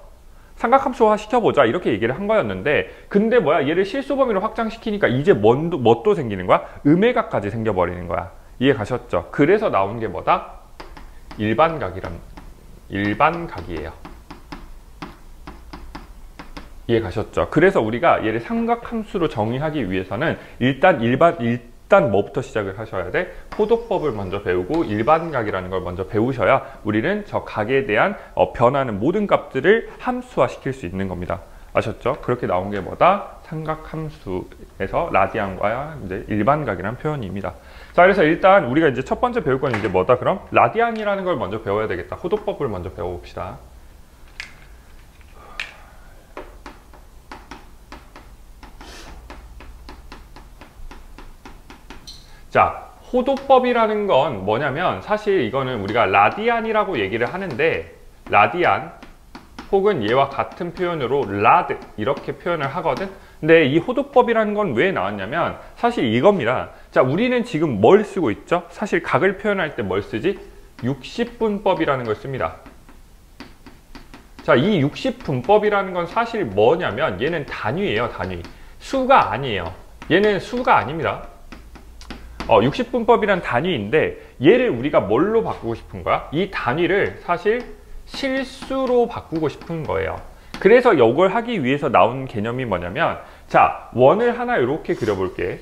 삼각함수화 시켜보자 이렇게 얘기를 한 거였는데 근데 뭐야 얘를 실수 범위로 확장시키니까 이제 뭣도 생기는 거야? 음의 각까지 생겨버리는 거야. 이해 가셨죠? 그래서 나온 게 뭐다? 일반각이에요. 이해 가셨죠? 그래서 우리가 얘를 삼각함수로 정의하기 위해서는 일단 뭐부터 시작을 하셔야 돼? 호도법을 먼저 배우고 일반각이라는 걸 먼저 배우셔야 우리는 저 각에 대한 변하는 모든 값들을 함수화 시킬 수 있는 겁니다. 아셨죠? 그렇게 나온 게 뭐다? 삼각함수에서 라디안과 이제 일반각이라는 표현입니다. 자, 그래서 일단 우리가 이제 첫 번째 배울 건 이제 뭐다? 그럼 라디안이라는 걸 먼저 배워야 되겠다. 호도법을 먼저 배워봅시다. 자, 호도법이라는 건 뭐냐면 사실 이거는 우리가 라디안이라고 얘기를 하는데 라디안 혹은 얘와 같은 표현으로 라드 이렇게 표현을 하거든. 근데 이 호도법이라는 건 왜 나왔냐면 사실 이겁니다. 자, 우리는 지금 뭘 쓰고 있죠? 사실 각을 표현할 때 뭘 쓰지? 60분법이라는 걸 씁니다. 자, 이 60분법이라는 건 사실 뭐냐면 얘는 단위예요, 단위. 수가 아니에요. 얘는 수가 아닙니다. 60분법이란 단위인데 얘를 우리가 뭘로 바꾸고 싶은 거야? 이 단위를 사실 실수로 바꾸고 싶은 거예요. 그래서 이걸 하기 위해서 나온 개념이 뭐냐면 자, 원을 하나 이렇게 그려볼게.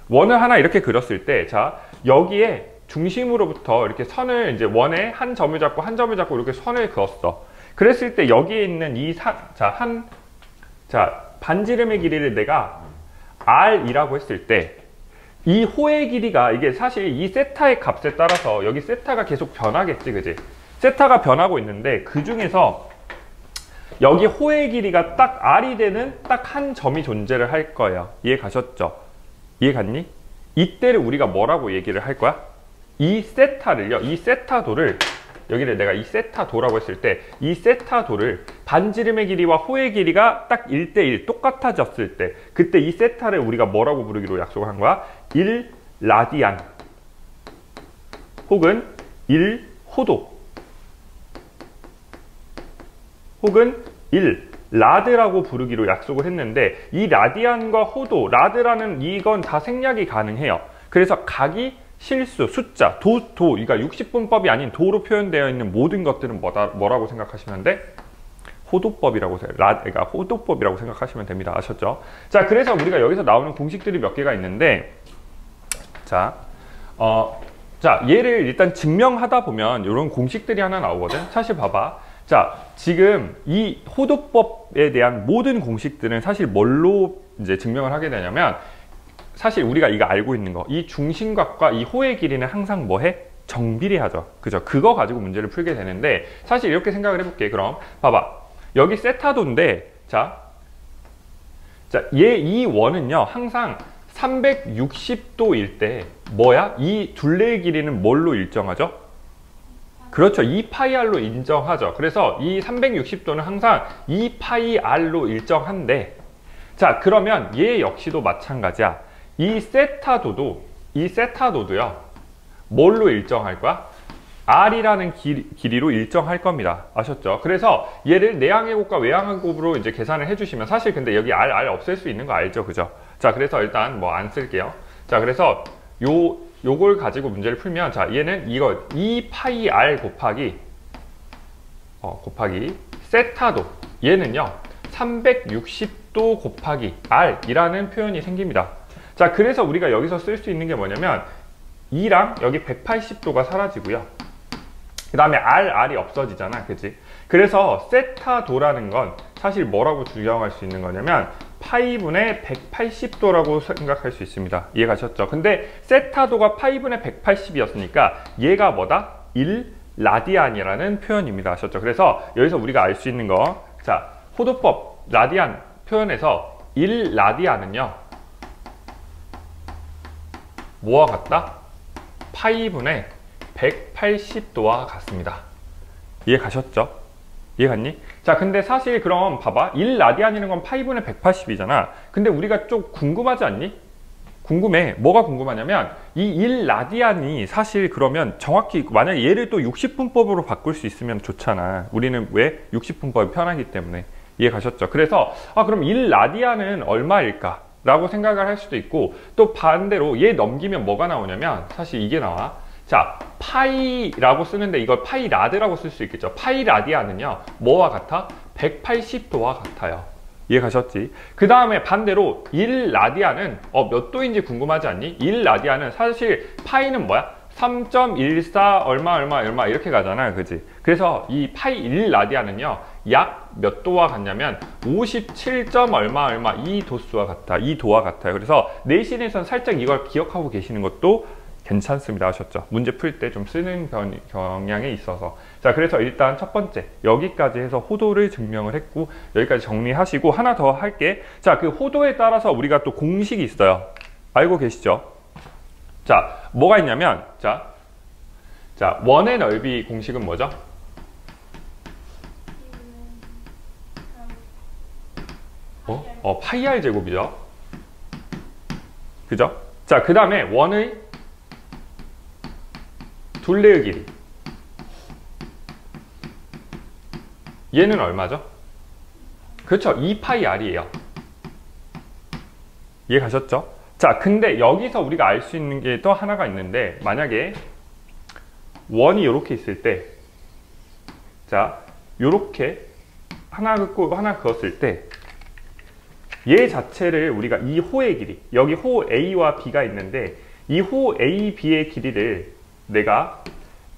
원을 하나 이렇게 그렸을 때 자, 여기에 중심으로부터 이렇게 선을 이제 원에 한 점을 잡고 한 점을 잡고 이렇게 선을 그었어. 그랬을 때 여기에 있는 이 반지름의 길이를 내가 R이라고 했을 때 이 호의 길이가 이게 사실 이 세타의 값에 따라서 여기 세타가 계속 변하겠지, 그지? 세타가 변하고 있는데 그 중에서 여기 호의 길이가 딱 R이 되는 딱 한 점이 존재를 할 거예요. 이해 가셨죠? 이해 갔니? 이때를 우리가 뭐라고 얘기를 할 거야? 이 세타를요, 이 세타도를 여기를 내가 이 세타도라고 했을 때 이 세타도를 반지름의 길이와 호의 길이가 딱 1대1 똑같아졌을 때 그때 이 세타를 우리가 뭐라고 부르기로 약속을 한 거야? 1라디안 혹은 1호도 혹은 1라드라고 부르기로 약속을 했는데 이 라디안과 호도, 라드라는 이건 다 생략이 가능해요. 그래서 각이 실수, 숫자, 그러니까 60분법이 아닌 도로 표현되어 있는 모든 것들은 뭐라고 생각하시면 돼? 호도법이라고, 그러니까 호도법이라고 생각하시면 됩니다. 아셨죠? 자, 그래서 우리가 여기서 나오는 공식들이 몇 개가 있는데, 자, 얘를 일단 증명하다 보면 이런 공식들이 하나 나오거든. 사실 봐봐. 자, 지금 이 호도법에 대한 모든 공식들은 사실 뭘로 이제 증명을 하게 되냐면, 사실 우리가 이거 알고 있는 거, 이 중심각과 이 호의 길이는 항상 뭐해? 정비례하죠. 그죠? 그거 가지고 문제를 풀게 되는데, 사실 이렇게 생각을 해볼게. 그럼 봐봐, 여기 세타도인데, 자, 이 원은요 항상 360도일 때 뭐야? 이 둘레의 길이는 뭘로 일정하죠? 그렇죠. 2파이r로 인정하죠. 그래서 이 360도는 항상 2파이r로 일정한데, 자, 그러면 얘 역시도 마찬가지야. 이 세타도도요 뭘로 일정할 거야? r이라는 길이로 일정할 겁니다. 아셨죠? 그래서 얘를 내항의 곱과 외항의 곱으로 이제 계산을 해주시면, 사실 근데 여기 r 없앨 수 있는 거 알죠? 그죠? 자, 그래서 일단 뭐 안 쓸게요. 자, 그래서 요걸 가지고 문제를 풀면, 자, 얘는 이거 2파이r 곱하기 세타도, 얘는요 360도 곱하기 r이라는 표현이 생깁니다. 자, 그래서 우리가 여기서 쓸 수 있는 게 뭐냐면 2랑 여기 180도가 사라지고요. 그 다음에 r이 없어지잖아. 그치? 그래서 세타도라는 건 사실 뭐라고 주장할 수 있는 거냐면 파이분의 180도라고 생각할 수 있습니다. 이해가셨죠? 근데 세타도가 파이분의 180이었으니까 얘가 뭐다? 1라디안이라는 표현입니다. 아셨죠? 그래서 여기서 우리가 알 수 있는 거, 자, 호도법 라디안 표현에서 1라디안은요 뭐와 같다? 파이분의 180도와 같습니다. 이해 가셨죠? 이해 갔니? 자, 근데 사실 그럼 봐봐. 1라디안이라는 건 파이분의 180이잖아. 근데 우리가 좀 궁금하지 않니? 궁금해. 뭐가 궁금하냐면 이 1라디안이 사실 그러면 정확히 만약에 얘를 또 60분법으로 바꿀 수 있으면 좋잖아. 우리는 왜? 60분법이 편하기 때문에. 이해 가셨죠? 그래서 그럼 1라디안은 얼마일까? 라고 생각을 할 수도 있고, 또 반대로 얘 넘기면 뭐가 나오냐면 사실 이게 나와. 자, 파이라고 쓰는데 이걸 파이라드라고 쓸 수 있겠죠. 파이라디안은요 뭐와 같아? 180도와 같아요. 이해 가셨지? 그 다음에 반대로 1라디안은 몇 도인지 궁금하지 않니? 1라디안은 사실 파이는 뭐야? 3.14 얼마 이렇게 가잖아. 그지? 그래서 이 파이 1라디안은요 약 몇 도와 같냐면 57. 얼마 이 도수와 같아. 이 도와 같아요. 그래서 내신에선 살짝 이걸 기억하고 계시는 것도 괜찮습니다. 아셨죠? 문제 풀 때 좀 쓰는 경향에 있어서. 자, 그래서 일단 첫 번째 여기까지 해서 호도를 증명을 했고, 여기까지 정리하시고 하나 더 할게. 자, 그 호도에 따라서 우리가 또 공식이 있어요. 알고 계시죠? 자, 뭐가 있냐면 자, 원의 넓이 공식은 뭐죠? 파이 r 제곱이죠. 그죠? 자, 그 다음에 원의 둘레의 길이, 얘는 얼마죠? 그렇죠. 2파이r이에요. 이해 가셨죠? 자, 근데 여기서 우리가 알 수 있는 게 또 하나가 있는데, 만약에 원이 이렇게 있을 때, 자, 요렇게 하나 긋고 하나 그었을 때, 얘 자체를 우리가 이 호의 길이, 여기 호 A와 B가 있는데 이 호 A, B의 길이를 내가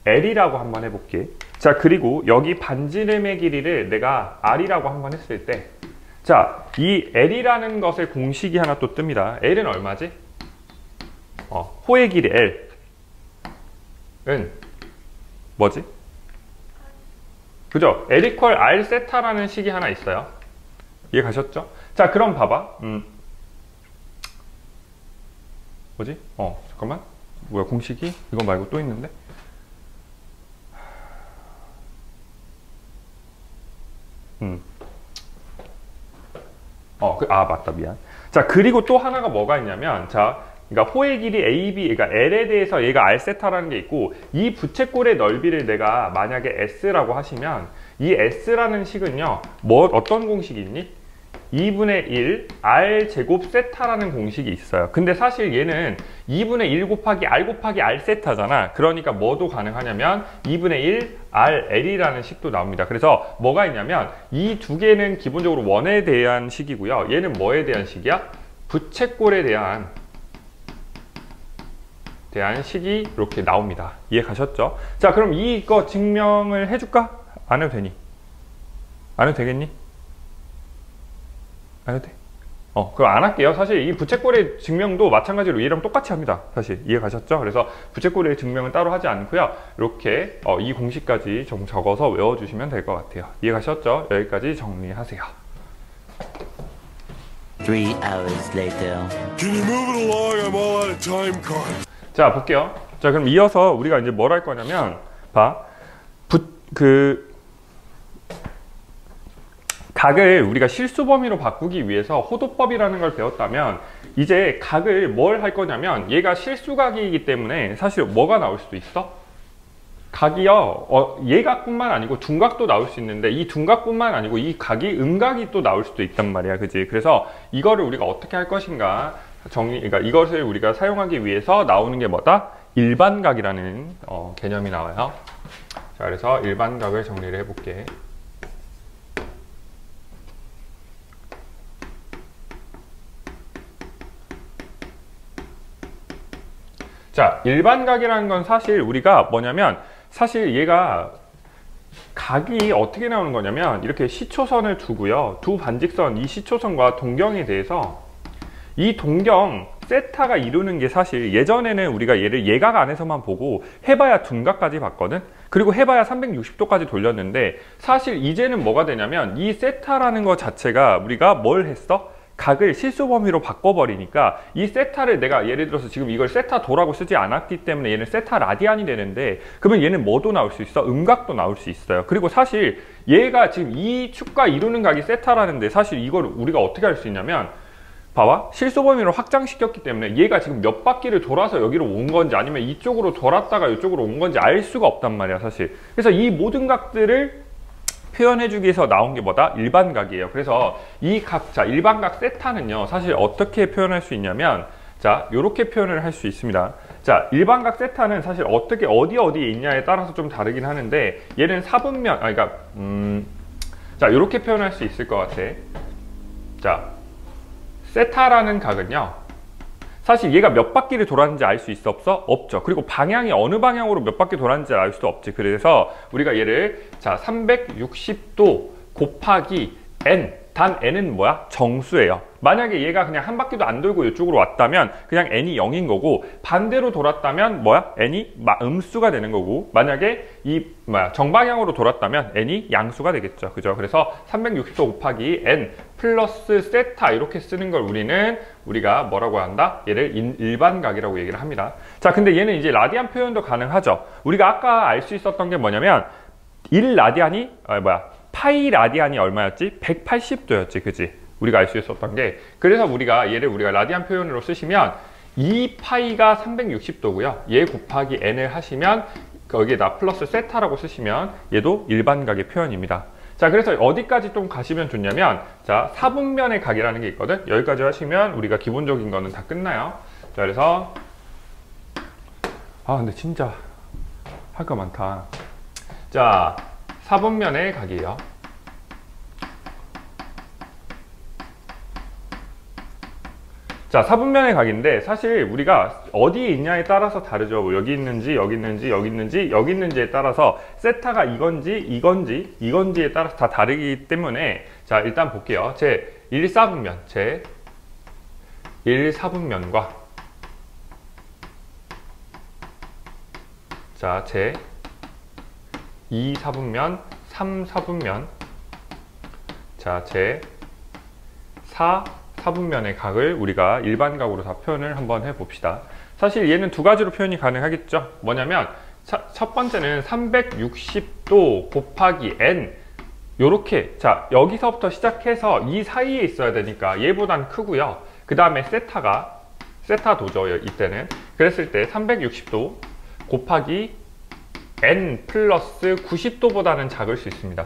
L이라고 한번 해볼게. 자, 그리고 여기 반지름의 길이를 내가 R이라고 한번 했을 때, 자, 이 L이라는 것의 공식이 하나 또 뜹니다. L은 얼마지? 호의 길이 L은 뭐지? 그죠? L equal R 세타라는 식이 하나 있어요. 이해 가셨죠? 자, 그럼 봐봐. 뭐지? 잠깐만. 뭐야, 공식이? 이거 말고 또 있는데? 맞다, 미안. 자, 그리고 또 하나가 뭐가 있냐면, 자, 그러니까 호의 길이 AB, 그러니까 L에 대해서 얘가 R세타라는 게 있고, 이 부채꼴의 넓이를 내가 만약에 S라고 하시면, 이 S라는 식은요, 어떤 공식이 있니? 2분의 1 R 제곱 세타라는 공식이 있어요. 근데 사실 얘는 2분의 1 곱하기 R 곱하기 R 세타잖아. 그러니까 뭐도 가능하냐면 2분의 1 RL이라는 식도 나옵니다. 그래서 뭐가 있냐면 이 두 개는 기본적으로 원에 대한 식이고요. 얘는 뭐에 대한 식이야? 부채꼴에 대한 식이 이렇게 나옵니다. 이해 가셨죠? 자, 그럼 이거 증명을 해줄까? 안 해도 되니? 안 해도 되겠니? 안 해도 돼? 그럼 안 할게요. 사실 이 부채꼴의 증명도 마찬가지로 얘랑 똑같이 합니다. 사실 이해 가셨죠? 그래서 부채꼴의 증명은 따로 하지 않고요. 이렇게 이 공식까지 좀 적어서 외워주시면 될 것 같아요. 이해 가셨죠? 여기까지 정리하세요. 3 hours later. Can you move it along? I'm all out of time card. 자, 볼게요. 자, 그럼 이어서 우리가 이제 뭘 할 거냐면, 각을 우리가 실수 범위로 바꾸기 위해서 호도법이라는 걸 배웠다면, 이제 각을 뭘 할 거냐면, 얘가 실수각이기 때문에 사실 뭐가 나올 수도 있어? 각이요, 얘각뿐만 아니고 둔각도 나올 수 있는데, 이 둔각뿐만 아니고 이 각이 음각이 또 나올 수도 있단 말이야. 그지? 그래서 이거를 우리가 어떻게 할 것인가, 그러니까 이것을 우리가 사용하기 위해서 나오는 게 뭐다? 일반각이라는 개념이 나와요. 자, 그래서 일반각을 정리를 해볼게. 자, 일반각이라는 건 사실 우리가 뭐냐면, 사실 얘가 각이 어떻게 나오는 거냐면, 이렇게 시초선을 두고요. 두 반직선, 이 시초선과 동경에 대해서 이 동경 세타가 이루는 게 사실 예전에는 우리가 얘를 예각 안에서만 보고 해봐야 둔각까지 봤거든. 그리고 해봐야 360도까지 돌렸는데, 사실 이제는 뭐가 되냐면 이 세타라는 것 자체가 우리가 뭘 했어? 각을 실수 범위로 바꿔버리니까 이 세타를 내가 예를 들어서 지금 이걸 세타 도라고 쓰지 않았기 때문에 얘는 세타 라디안이 되는데, 그러면 얘는 뭐도 나올 수 있어? 음각도 나올 수 있어요. 그리고 사실 얘가 지금 이 축과 이루는 각이 세타라는데, 사실 이걸 우리가 어떻게 할 수 있냐면, 봐봐, 실수 범위로 확장시켰기 때문에 얘가 지금 몇 바퀴를 돌아서 여기로 온 건지 아니면 이쪽으로 돌았다가 이쪽으로 온 건지 알 수가 없단 말이야, 사실. 그래서 이 모든 각들을 표현해주기 위해서 나온 게 뭐다? 일반각이에요. 그래서 이 각, 자, 일반각 세타는요, 사실 어떻게 표현할 수 있냐면, 자, 요렇게 표현을 할 수 있습니다. 자, 일반각 세타는 사실 어떻게, 어디에 있냐에 따라서 좀 다르긴 하는데, 얘는 사분면, 자, 요렇게 표현할 수 있을 것 같아. 자, 세타라는 각은요, 사실 얘가 몇 바퀴를 돌았는지 알 수 있어? 없어? 없죠. 그리고 방향이 어느 방향으로 몇 바퀴 돌았는지 알 수도 없지. 그래서 우리가 얘를, 자, 360도 곱하기 n, 단 n은 뭐야? 정수예요. 만약에 얘가 그냥 한 바퀴도 안 돌고 이쪽으로 왔다면 그냥 n이 0인 거고, 반대로 돌았다면 뭐야? n이 음수가 되는 거고, 만약에 이 정방향으로 돌았다면 n이 양수가 되겠죠. 그죠? 그래서 360도 곱하기 n 플러스 세타 이렇게 쓰는 걸 우리가 뭐라고 한다? 얘를 일반각이라고 얘기를 합니다. 자, 근데 얘는 이제 라디안 표현도 가능하죠. 우리가 아까 알 수 있었던 게 뭐냐면 1라디안이 파이 라디안이 얼마였지? 180도였지. 그지? 우리가 알 수 있었던 게, 그래서 우리가 라디안 표현으로 쓰시면 2파이가 360도고요. 얘 곱하기 n을 하시면 거기에다 플러스 세타라고 쓰시면 얘도 일반각의 표현입니다. 자, 그래서 어디까지 좀 가시면 좋냐면, 자, 사분면의 각이라는 게 있거든. 여기까지 하시면 우리가 기본적인 거는 다 끝나요. 자, 그래서 근데 진짜 할 거 많다. 자, 사분면의 각이에요. 자, 사분면의 각인데 사실 우리가 어디에 있냐에 따라서 다르죠. 뭐 여기 있는지 여기 있는지 여기 있는지 여기 있는지에 따라서 세타가 이건지에 따라서 다 다르기 때문에, 자, 일단 볼게요. 제 1사분면과 자, 제 2사분면, 3사분면, 자, 제 4사분면의 각을 우리가 일반각으로 다 표현을 한번 해봅시다. 사실 얘는 두 가지로 표현이 가능하겠죠. 뭐냐면 첫 번째는 360도 곱하기 n 요렇게, 자, 여기서부터 시작해서 이 사이에 있어야 되니까 얘보단 크고요. 그 다음에 세타도죠, 이때는. 그랬을 때 360도 곱하기 n 플러스 90도보다는 작을 수 있습니다.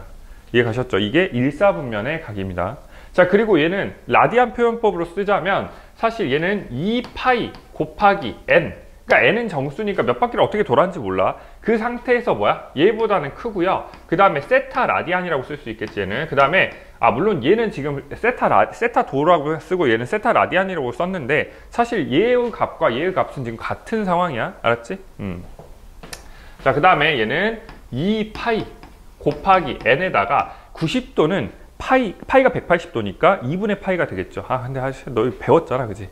이해 가셨죠? 이게 일사분면의 각입니다. 자, 그리고 얘는 라디안 표현법으로 쓰자면 사실 얘는 2파이 곱하기 n, 그러니까 n은 정수니까 몇 바퀴를 어떻게 돌았는지 몰라. 그 상태에서 뭐야? 얘보다는 크고요. 그 다음에 세타 라디안이라고 쓸 수 있겠지, 얘는. 그 다음에 물론 얘는 지금 세타도라고 쓰고 얘는 세타 라디안이라고 썼는데 사실 얘의 값과 얘의 값은 지금 같은 상황이야. 알았지? 자, 그 다음에 얘는 2파이 곱하기 n에다가 90도는 파이가 180도니까 2분의 파이가 되겠죠. 근데 너 배웠잖아, 그지?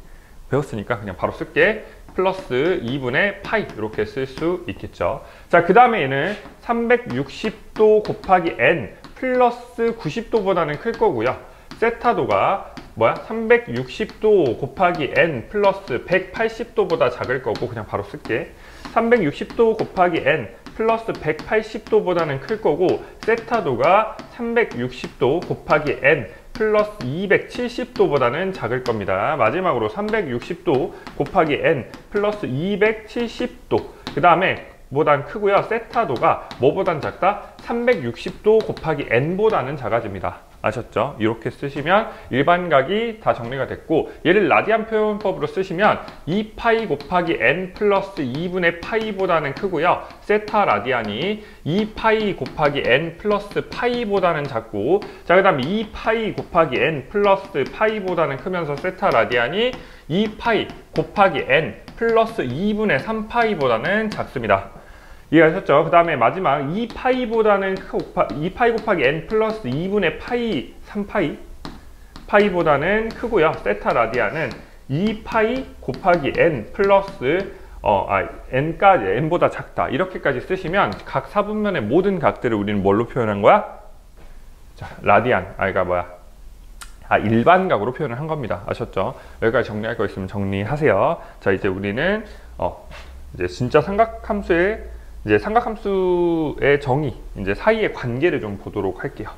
배웠으니까 그냥 바로 쓸게. 플러스 2분의 파이 이렇게 쓸 수 있겠죠. 자, 그 다음에 얘는 360도 곱하기 n 플러스 90도보다는 클 거고요. 세타도가 뭐야? 360도 곱하기 n 플러스 180도보다 작을 거고 그냥 바로 쓸게. 360도 곱하기 n 플러스 180도보다는 클 거고 세타도가 360도 곱하기 n 플러스 270도보다는 작을 겁니다. 마지막으로 360도 곱하기 n 플러스 270도. 그 다음에 보단 크고요. 세타도가 뭐보단 작다? 360도 곱하기 n보다는 작아집니다. 아셨죠? 이렇게 쓰시면 일반각이 다 정리가 됐고, 얘를 라디안 표현법으로 쓰시면 2파이 곱하기 n 플러스 2분의 파이보다는 크고요. 세타 라디안이 2파이 곱하기 n 플러스 파이보다는 작고, 자, 그 다음에 2파이 곱하기 n 플러스 파이보다는 크면서 세타 라디안이 2파이 곱하기 n 플러스 2분의 3파이보다는 작습니다. 이해하셨죠? 그 다음에 마지막 2파이보다는 2파이 곱하기 n 플러스 2분의 파이 3파이 파이보다는 크고요. 세타 라디안은 2파이 곱하기 n 플러스 n까지 n보다 작다. 이렇게까지 쓰시면 각 사분면의 모든 각들을 우리는 뭘로 표현한 거야? 자, 라디안, 일반각으로 표현을 한 겁니다. 아셨죠? 여기까지 정리할 거 있으면 정리하세요. 자, 이제 우리는 이제 진짜 삼각함수의 정의, 이제 사이의 관계를 좀 보도록 할게요.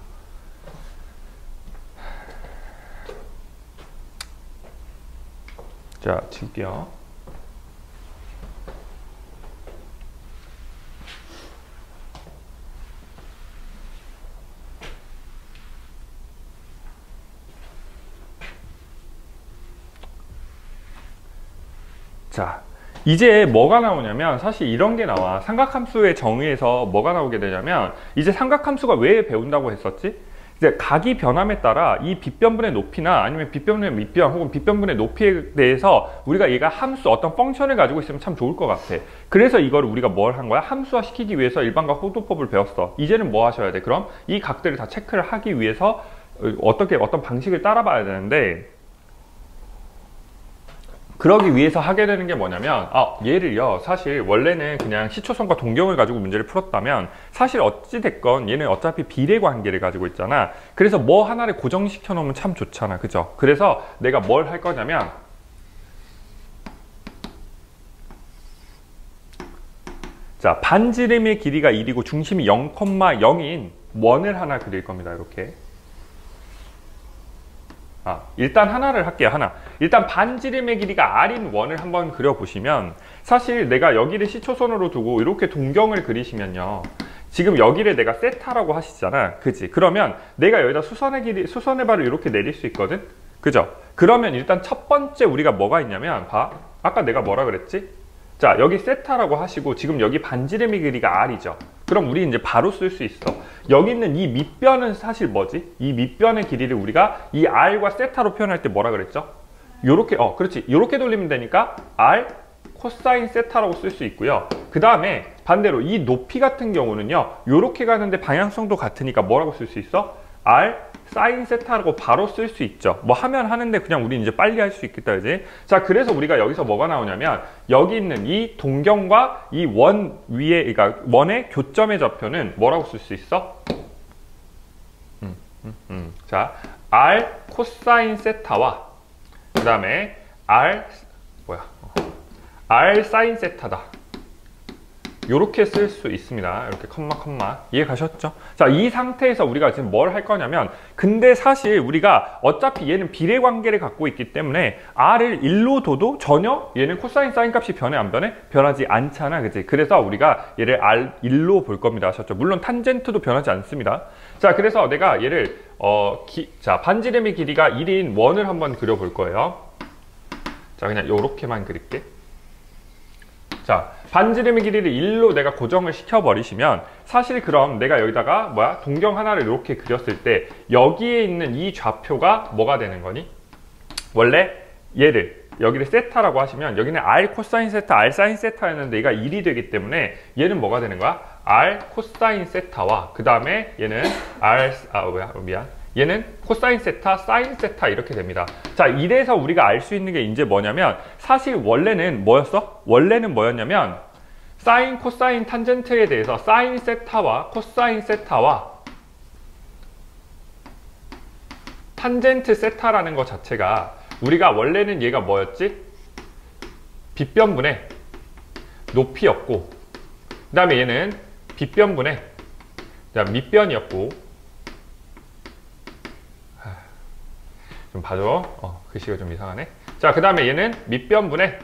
자, 지울게요. 자, 이제 뭐가 나오냐면 사실 이런 게 나와. 삼각함수의 정의에서 뭐가 나오게 되냐면, 이제 삼각함수가 왜 배운다고 했었지? 이제 각이 변함에 따라 이 빗변분의 높이나 아니면 빗변분의 밑변 혹은 빗변분의 높이에 대해서 우리가 얘가 함수, 어떤 펑션을 가지고 있으면 참 좋을 것 같아. 그래서 이거를 우리가 뭘 한 거야? 함수화 시키기 위해서 일반각 호도법을 배웠어. 이제는 뭐 하셔야 돼? 그럼 이 각들을 다 체크를 하기 위해서 어떤 방식을 따라봐야 되는데, 그러기 위해서 하게 되는 게 뭐냐면, 얘를요, 사실 원래는 그냥 시초선과 동경을 가지고 문제를 풀었다면 사실 어찌됐건 얘는 어차피 비례 관계를 가지고 있잖아. 그래서 뭐 하나를 고정시켜 놓으면 참 좋잖아, 그죠? 그래서 내가 뭘 할 거냐면, 자, 반지름의 길이가 1이고 중심이 0,0인 원을 하나 그릴 겁니다. 이렇게. 일단 하나를 할게요. 하나. 일단 반지름의 길이가 r인 원을 한번 그려보시면, 사실 내가 여기를 시초선으로 두고 이렇게 동경을 그리시면요, 지금 여기를 내가 세타라고 하시잖아, 그지? 그러면 내가 여기다 수선의 발을 이렇게 내릴 수 있거든, 그죠? 그러면 일단 첫 번째 우리가 뭐가 있냐면, 아까 내가 뭐라 그랬지? 자, 여기 세타라고 하시고 지금 여기 반지름의 길이가 r이죠. 그럼 우리 이제 바로 쓸 수 있어. 여기 있는 이 밑변은 사실 뭐지? 이 밑변의 길이를 우리가 이 r과 세타로 표현할 때 뭐라 그랬죠? 요렇게, 그렇지. 요렇게 돌리면 되니까 r 코사인 세타라고 쓸 수 있고요. 그 다음에 반대로 이 높이 같은 경우는요, 요렇게 가는데 방향성도 같으니까 뭐라고 쓸 수 있어? r 사인 세타라고 바로 쓸 수 있죠. 뭐 하면 하는데 그냥 우리 이제 빨리 할 수 있겠다, 그지? 자, 그래서 우리가 여기서 뭐가 나오냐면, 여기 있는 이 동경과 이 원 위에, 그러니까 원의 교점의 좌표는 뭐라고 쓸 수 있어? 자, r 코사인 세타와 그 다음에 r 사인 세타다. 이렇게 쓸 수 있습니다. 이렇게 컴마 이해 가셨죠? 자, 이 상태에서 우리가 지금 뭘 할 거냐면, 근데 사실 우리가 어차피 얘는 비례관계를 갖고 있기 때문에 r을 1로 둬도 전혀 얘는 코사인 사인 값이 변해 안 변해? 변하지 않잖아, 그치? 그래서 우리가 얘를 r1로 볼 겁니다. 아셨죠? 물론 탄젠트도 변하지 않습니다. 자, 그래서 내가 얘를 자, 반지름의 길이가 1인 원을 한번 그려볼 거예요. 자, 그냥 요렇게만 그릴게. 자, 반지름의 길이를 1로 내가 고정을 시켜버리시면, 사실 그럼 내가 여기다가 동경 하나를 이렇게 그렸을 때 여기에 있는 이 좌표가 뭐가 되는 거니? 원래 얘를 여기를 세타라고 하시면 여기는 r 코사인 세타, r 사인 세타였는데 얘가 1이 되기 때문에 얘는 뭐가 되는 거야? r 코사인 세타와 그 다음에 얘는 얘는 코사인 세타, 사인 세타 이렇게 됩니다. 자, 이래서 우리가 알 수 있는 게 이제 뭐냐면, 사실 원래는 뭐였어? 원래는 뭐였냐면 사인, 코사인, 탄젠트에 대해서 사인 세타와 코사인 세타와 탄젠트 세타라는 것 자체가 우리가 원래는 얘가 뭐였지? 빗변분의 높이였고, 그 다음에 얘는 빗변분의 밑변이었고, 좀 봐줘. 글씨가 좀 이상하네. 자, 그 다음에 얘는 밑변분의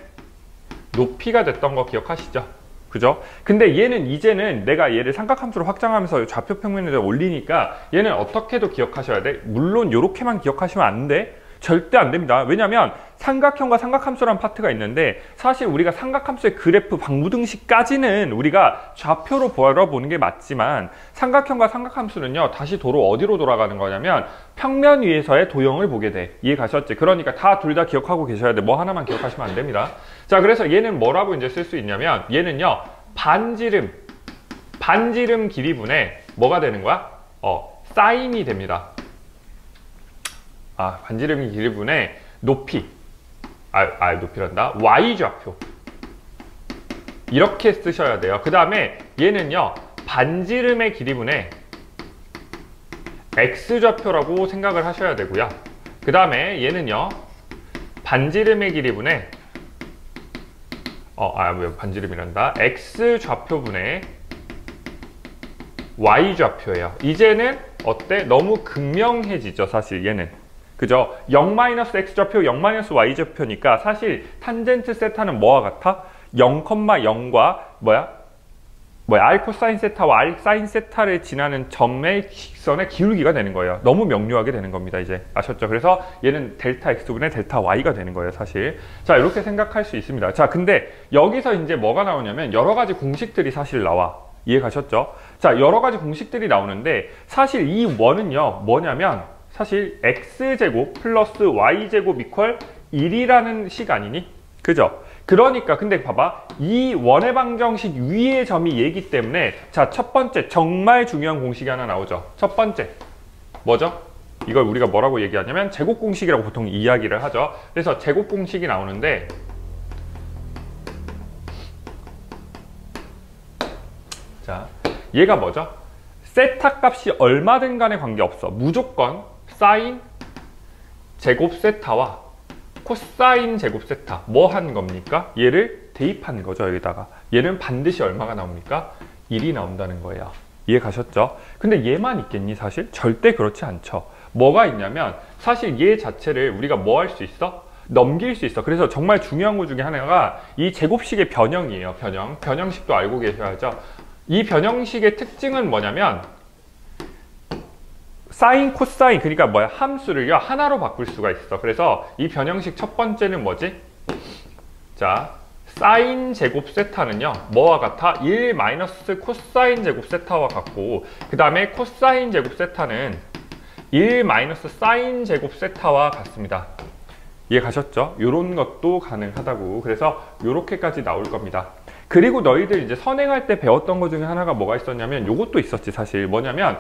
높이가 됐던 거 기억하시죠? 그죠? 근데 얘는 이제는 내가 얘를 삼각함수로 확장하면서 좌표 평면에 올리니까 얘는 어떻게도 기억하셔야 돼. 물론 이렇게만 기억하시면 안 돼. 절대 안 됩니다. 왜냐면 삼각형과 삼각함수라는 파트가 있는데, 사실 우리가 삼각함수의 그래프 방부등식까지는 우리가 좌표로 보는 게 맞지만, 삼각형과 삼각함수는요 다시 도로 어디로 돌아가는 거냐면 평면 위에서의 도형을 보게 돼. 이해 가셨지? 그러니까 둘 다 기억하고 계셔야 돼. 뭐 하나만 기억하시면 안 됩니다. 자, 그래서 얘는 뭐라고 이제 쓸 수 있냐면, 얘는요 반지름 길이분의 뭐가 되는 거야? 사인이 됩니다. 반지름 길이분의 높이, 높이란다. y좌표. 이렇게 쓰셔야 돼요. 그 다음에 얘는요, 반지름의 길이분의 x좌표라고 생각을 하셔야 되고요. 그 다음에 얘는요, 반지름의 길이분의, 반지름이란다. x좌표분의 y좌표예요. 이제는 어때? 너무 극명해지죠, 사실 얘는. 그죠? 0-x좌표, 0-y좌표니까 사실 탄젠트 세타는 뭐와 같아? 0,0과 r 코사인 세타와 r 사인 세타를 지나는 점의 직선의 기울기가 되는 거예요. 너무 명료하게 되는 겁니다, 이제. 아셨죠? 그래서 얘는 델타 x분의 델타 y가 되는 거예요, 사실. 자, 이렇게 생각할 수 있습니다. 자, 근데 여기서 이제 뭐가 나오냐면 여러 가지 공식들이 사실 나와. 이해 가셨죠? 자, 여러 가지 공식들이 나오는데, 사실 이 원은요, 뭐냐면 사실 x제곱 플러스 y제곱 이퀄 1이라는 식 아니니? 그죠? 그러니까 근데 봐봐, 이 원의 방정식 위의 점이 얘기 때문에, 자, 첫 번째 정말 중요한 공식이 하나 나오죠. 첫 번째 뭐죠? 이걸 우리가 뭐라고 얘기하냐면 제곱 공식이라고 보통 이야기를 하죠. 그래서 제곱 공식이 나오는데, 자, 얘가 뭐죠? 세타 값이 얼마든 간에 관계없어. 무조건 사인 제곱 세타와 코사인 제곱 세타 뭐 한 겁니까? 얘를 대입한 거죠, 여기다가. 얘는 반드시 얼마가 나옵니까? 1이 나온다는 거예요. 이해 가셨죠? 근데 얘만 있겠니, 사실? 절대 그렇지 않죠. 뭐가 있냐면, 사실 얘 자체를 우리가 뭐 할 수 있어? 넘길 수 있어. 그래서 정말 중요한 것 중에 하나가 이 제곱식의 변형이에요. 변형식도 알고 계셔야죠. 이 변형식의 특징은 뭐냐면, 사인, 코사인, 그러니까 함수를요 하나로 바꿀 수가 있어. 그래서 이 변형식 첫 번째는 뭐지? 자, 사인 제곱 세타는요 뭐와 같아? 1 마이너스 코사인 제곱 세타와 같고, 그 다음에 코사인 제곱 세타는 1 마이너스 사인 제곱 세타와 같습니다. 이해 가셨죠? 요런 것도 가능하다고. 그래서 요렇게까지 나올 겁니다. 그리고 너희들 이제 선행할 때 배웠던 것 중에 하나가 뭐가 있었냐면 요것도 있었지, 사실. 뭐냐면,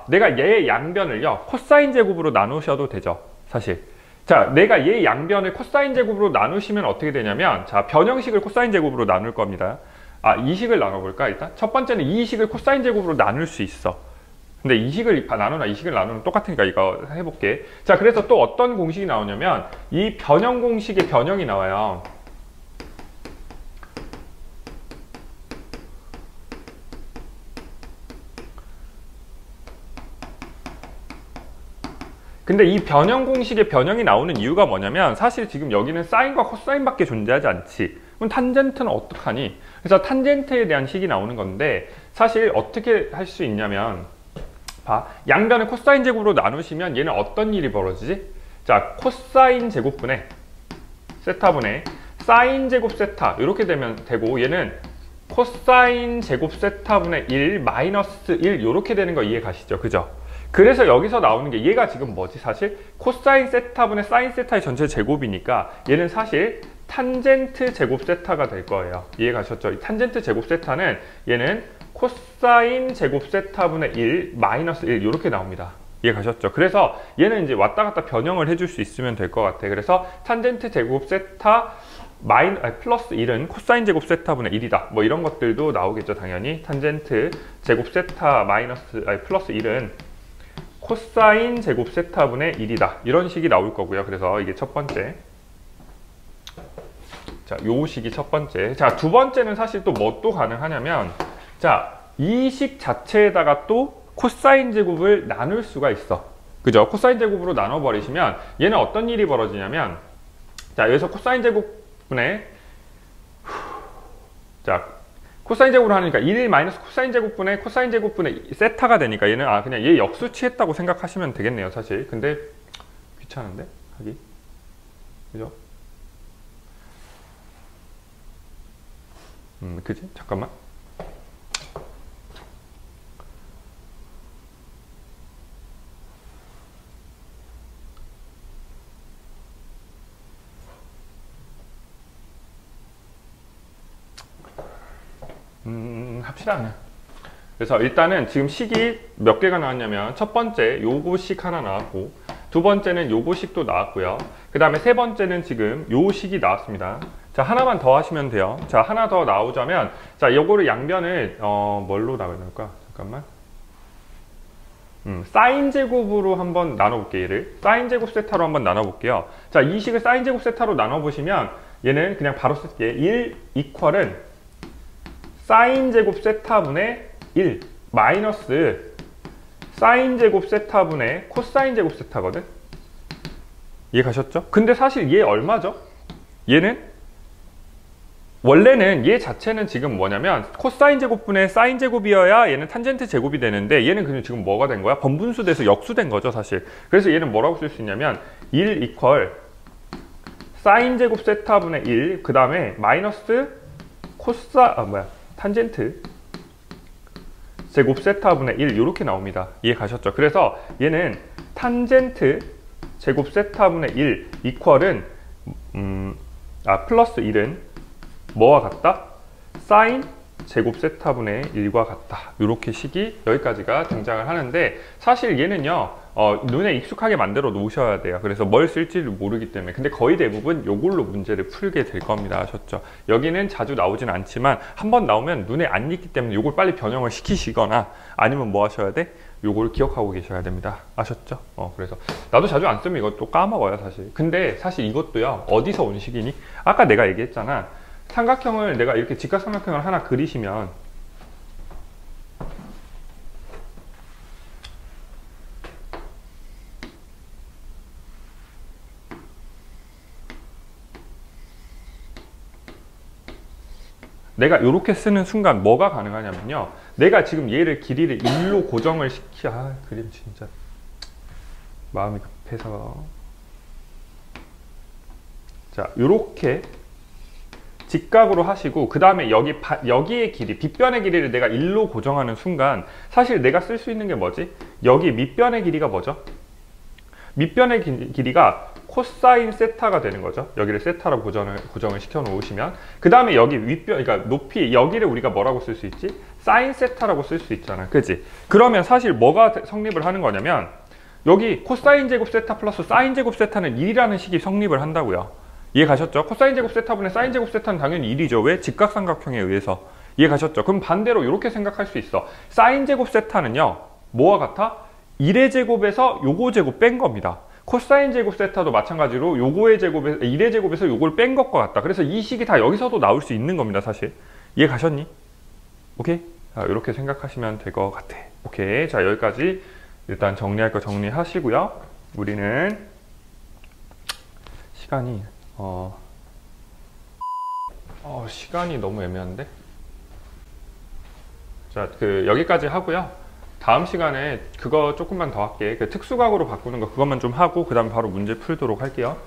내가 얘의 양변을요 코사인 제곱으로 나누셔도 되죠, 사실. 자, 내가 얘 양변을 코사인 제곱으로 나누시면 어떻게 되냐면, 자, 변형식을 코사인 제곱으로 나눌 겁니다. 이 식을 나눠볼까, 일단? 첫 번째는 이 식을 코사인 제곱으로 나눌 수 있어. 근데 이 식을 나누나 이 식을 나누는 똑같으니까 이거 해볼게. 자, 그래서 또 어떤 공식이 나오냐면, 이 변형 공식의 변형이 나와요. 근데 이 변형 공식의 변형이 나오는 이유가 뭐냐면 사실 지금 여기는 사인과 코사인밖에 존재하지 않지. 그럼 탄젠트는 어떡하니? 그래서 탄젠트에 대한 식이 나오는 건데 사실 어떻게 할 수 있냐면 봐. 양변을 코사인 제곱으로 나누시면 얘는 어떤 일이 벌어지지? 자, 코사인 제곱분의 세타분의 사인 제곱 세타 이렇게 되면 되고 얘는 코사인 제곱 세타분의 1 마이너스 1 이렇게 되는 거 이해 가시죠? 그죠? 그래서 여기서 나오는 게 얘가 지금 뭐지? 사실 코사인 세타분의 사인 세타의 전체 제곱이니까 얘는 사실 탄젠트 제곱 세타가 될 거예요. 이해 가셨죠? 이 탄젠트 제곱 세타는 얘는 코사인 제곱 세타분의 1 마이너스 1 이렇게 나옵니다. 이해 가셨죠? 그래서 얘는 이제 왔다 갔다 변형을 해줄 수 있으면 될 것 같아. 그래서 탄젠트 제곱 세타 플러스 1은 코사인 제곱 세타분의 1이다. 뭐 이런 것들도 나오겠죠, 당연히. 탄젠트 제곱 세타 플러스 1은 코사인 제곱 세타분의 1이다. 이런 식이 나올 거고요. 그래서 이게 첫 번째. 자, 요 식이 첫 번째. 자, 두 번째는 사실 또 뭐 또 가능하냐면, 자, 이 식 자체에다가 또 코사인 제곱을 나눌 수가 있어. 그죠? 코사인 제곱으로 나눠버리시면 얘는 어떤 일이 벌어지냐면, 자, 여기서 코사인 제곱분의 자, 코사인 제곱으로 하니까 1 마이너스 코사인 제곱분의 코사인 제곱분의 세타가 되니까 얘는 그냥 얘 역수 취했다고 생각하시면 되겠네요, 사실. 근데 귀찮은데 하기. 그죠? 그지? 잠깐만. 합시다 그냥. 그래서 일단은 지금 식이 몇 개가 나왔냐면 첫 번째 요거식 하나 나왔고 두 번째는 요거식도 나왔고요. 그 다음에 세 번째는 지금 요 식이 나왔습니다. 자, 하나만 더 하시면 돼요. 자, 하나 더 나오자면 자, 요거를 양변을 뭘로 나눌까? 잠깐만. 사인 제곱으로 한번 나눠볼게요. 얘를 사인 제곱 세타로 한번 나눠볼게요. 자, 이 식을 사인 제곱 세타로 나눠보시면 얘는 그냥 바로 쓸게요. 1 이퀄은 사인 제곱 세타분의 1 마이너스 사인 제곱 세타분의 코사인 제곱 세타거든. 이해 가셨죠? 근데 사실 얘 얼마죠? 얘는 원래는 얘 자체는 지금 뭐냐면 코사인 제곱분의 사인 제곱이어야 얘는 탄젠트 제곱이 되는데 얘는 그냥 지금 뭐가 된 거야? 번분수 돼서 역수된 거죠, 사실. 그래서 얘는 뭐라고 쓸 수 있냐면 1 이퀄 사인 제곱 세타분의 1 그 다음에 마이너스 탄젠트 제곱 세타분의 1 이렇게 나옵니다. 이해 가셨죠? 그래서 얘는 탄젠트 제곱 세타분의 1 이퀄은 플러스 1은 뭐와 같다? 사인 제곱 세타분의 1과 같다. 이렇게 식이 여기까지가 등장을 하는데 사실 얘는요 눈에 익숙하게 만들어 놓으셔야 돼요. 그래서 뭘 쓸지를 모르기 때문에. 근데 거의 대부분 요걸로 문제를 풀게 될 겁니다. 아셨죠? 여기는 자주 나오진 않지만 한번 나오면 눈에 안 익기 때문에 요걸 빨리 변형을 시키시거나 아니면 뭐 하셔야 돼? 요걸 기억하고 계셔야 됩니다. 아셨죠? 그래서 나도 자주 안 쓰면 이것도 까먹어요, 사실. 근데 사실 이것도요 어디서 온 식이니? 아까 내가 얘기했잖아. 삼각형을 내가 이렇게 직각삼각형을 하나 그리시면 내가 이렇게 쓰는 순간 뭐가 가능하냐면요. 내가 지금 얘를 길이를 1로 고정을 그림 진짜 마음이 급해서. 자, 요렇게 직각으로 하시고 그 다음에 여기의 길이, 빗변의 길이를 내가 1로 고정하는 순간 사실 내가 쓸 수 있는 게 뭐지? 여기 밑변의 길이가 뭐죠? 밑변의 길이가 코사인 세타가 되는 거죠. 여기를 세타로 고정을 시켜 놓으시면 그 다음에 여기 윗변, 그러니까 높이 여기를 우리가 뭐라고 쓸 수 있지? 사인 세타라고 쓸 수 있잖아. 그치? 그러면 사실 뭐가 성립을 하는 거냐면 여기 코사인 제곱 세타 플러스 사인 제곱 세타는 1이라는 식이 성립을 한다고요. 이해 가셨죠? 코사인 제곱 세타분의 사인 제곱 세타는 당연히 1이죠. 왜? 직각삼각형에 의해서. 이해 가셨죠? 그럼 반대로 이렇게 생각할 수 있어. 사인 제곱 세타는요 뭐와 같아? 1의 제곱에서 요거 제곱 뺀 겁니다. 코사인 제곱 세타도 마찬가지로 요거의 제곱에서 1의 제곱에서 요걸 뺀 것과 같다. 그래서 이 식이 다 여기서도 나올 수 있는 겁니다, 사실. 이해 가셨니? 오케이? 자, 이렇게 생각하시면 될 것 같아. 오케이. 자, 여기까지 일단 정리할 거 정리하시고요. 우리는 시간이 시간이 너무 애매한데. 자, 여기까지 하고요. 다음 시간에 그거 조금만 더 할게. 특수각으로 바꾸는 거 그것만 좀 하고 그 다음 바로 문제 풀도록 할게요.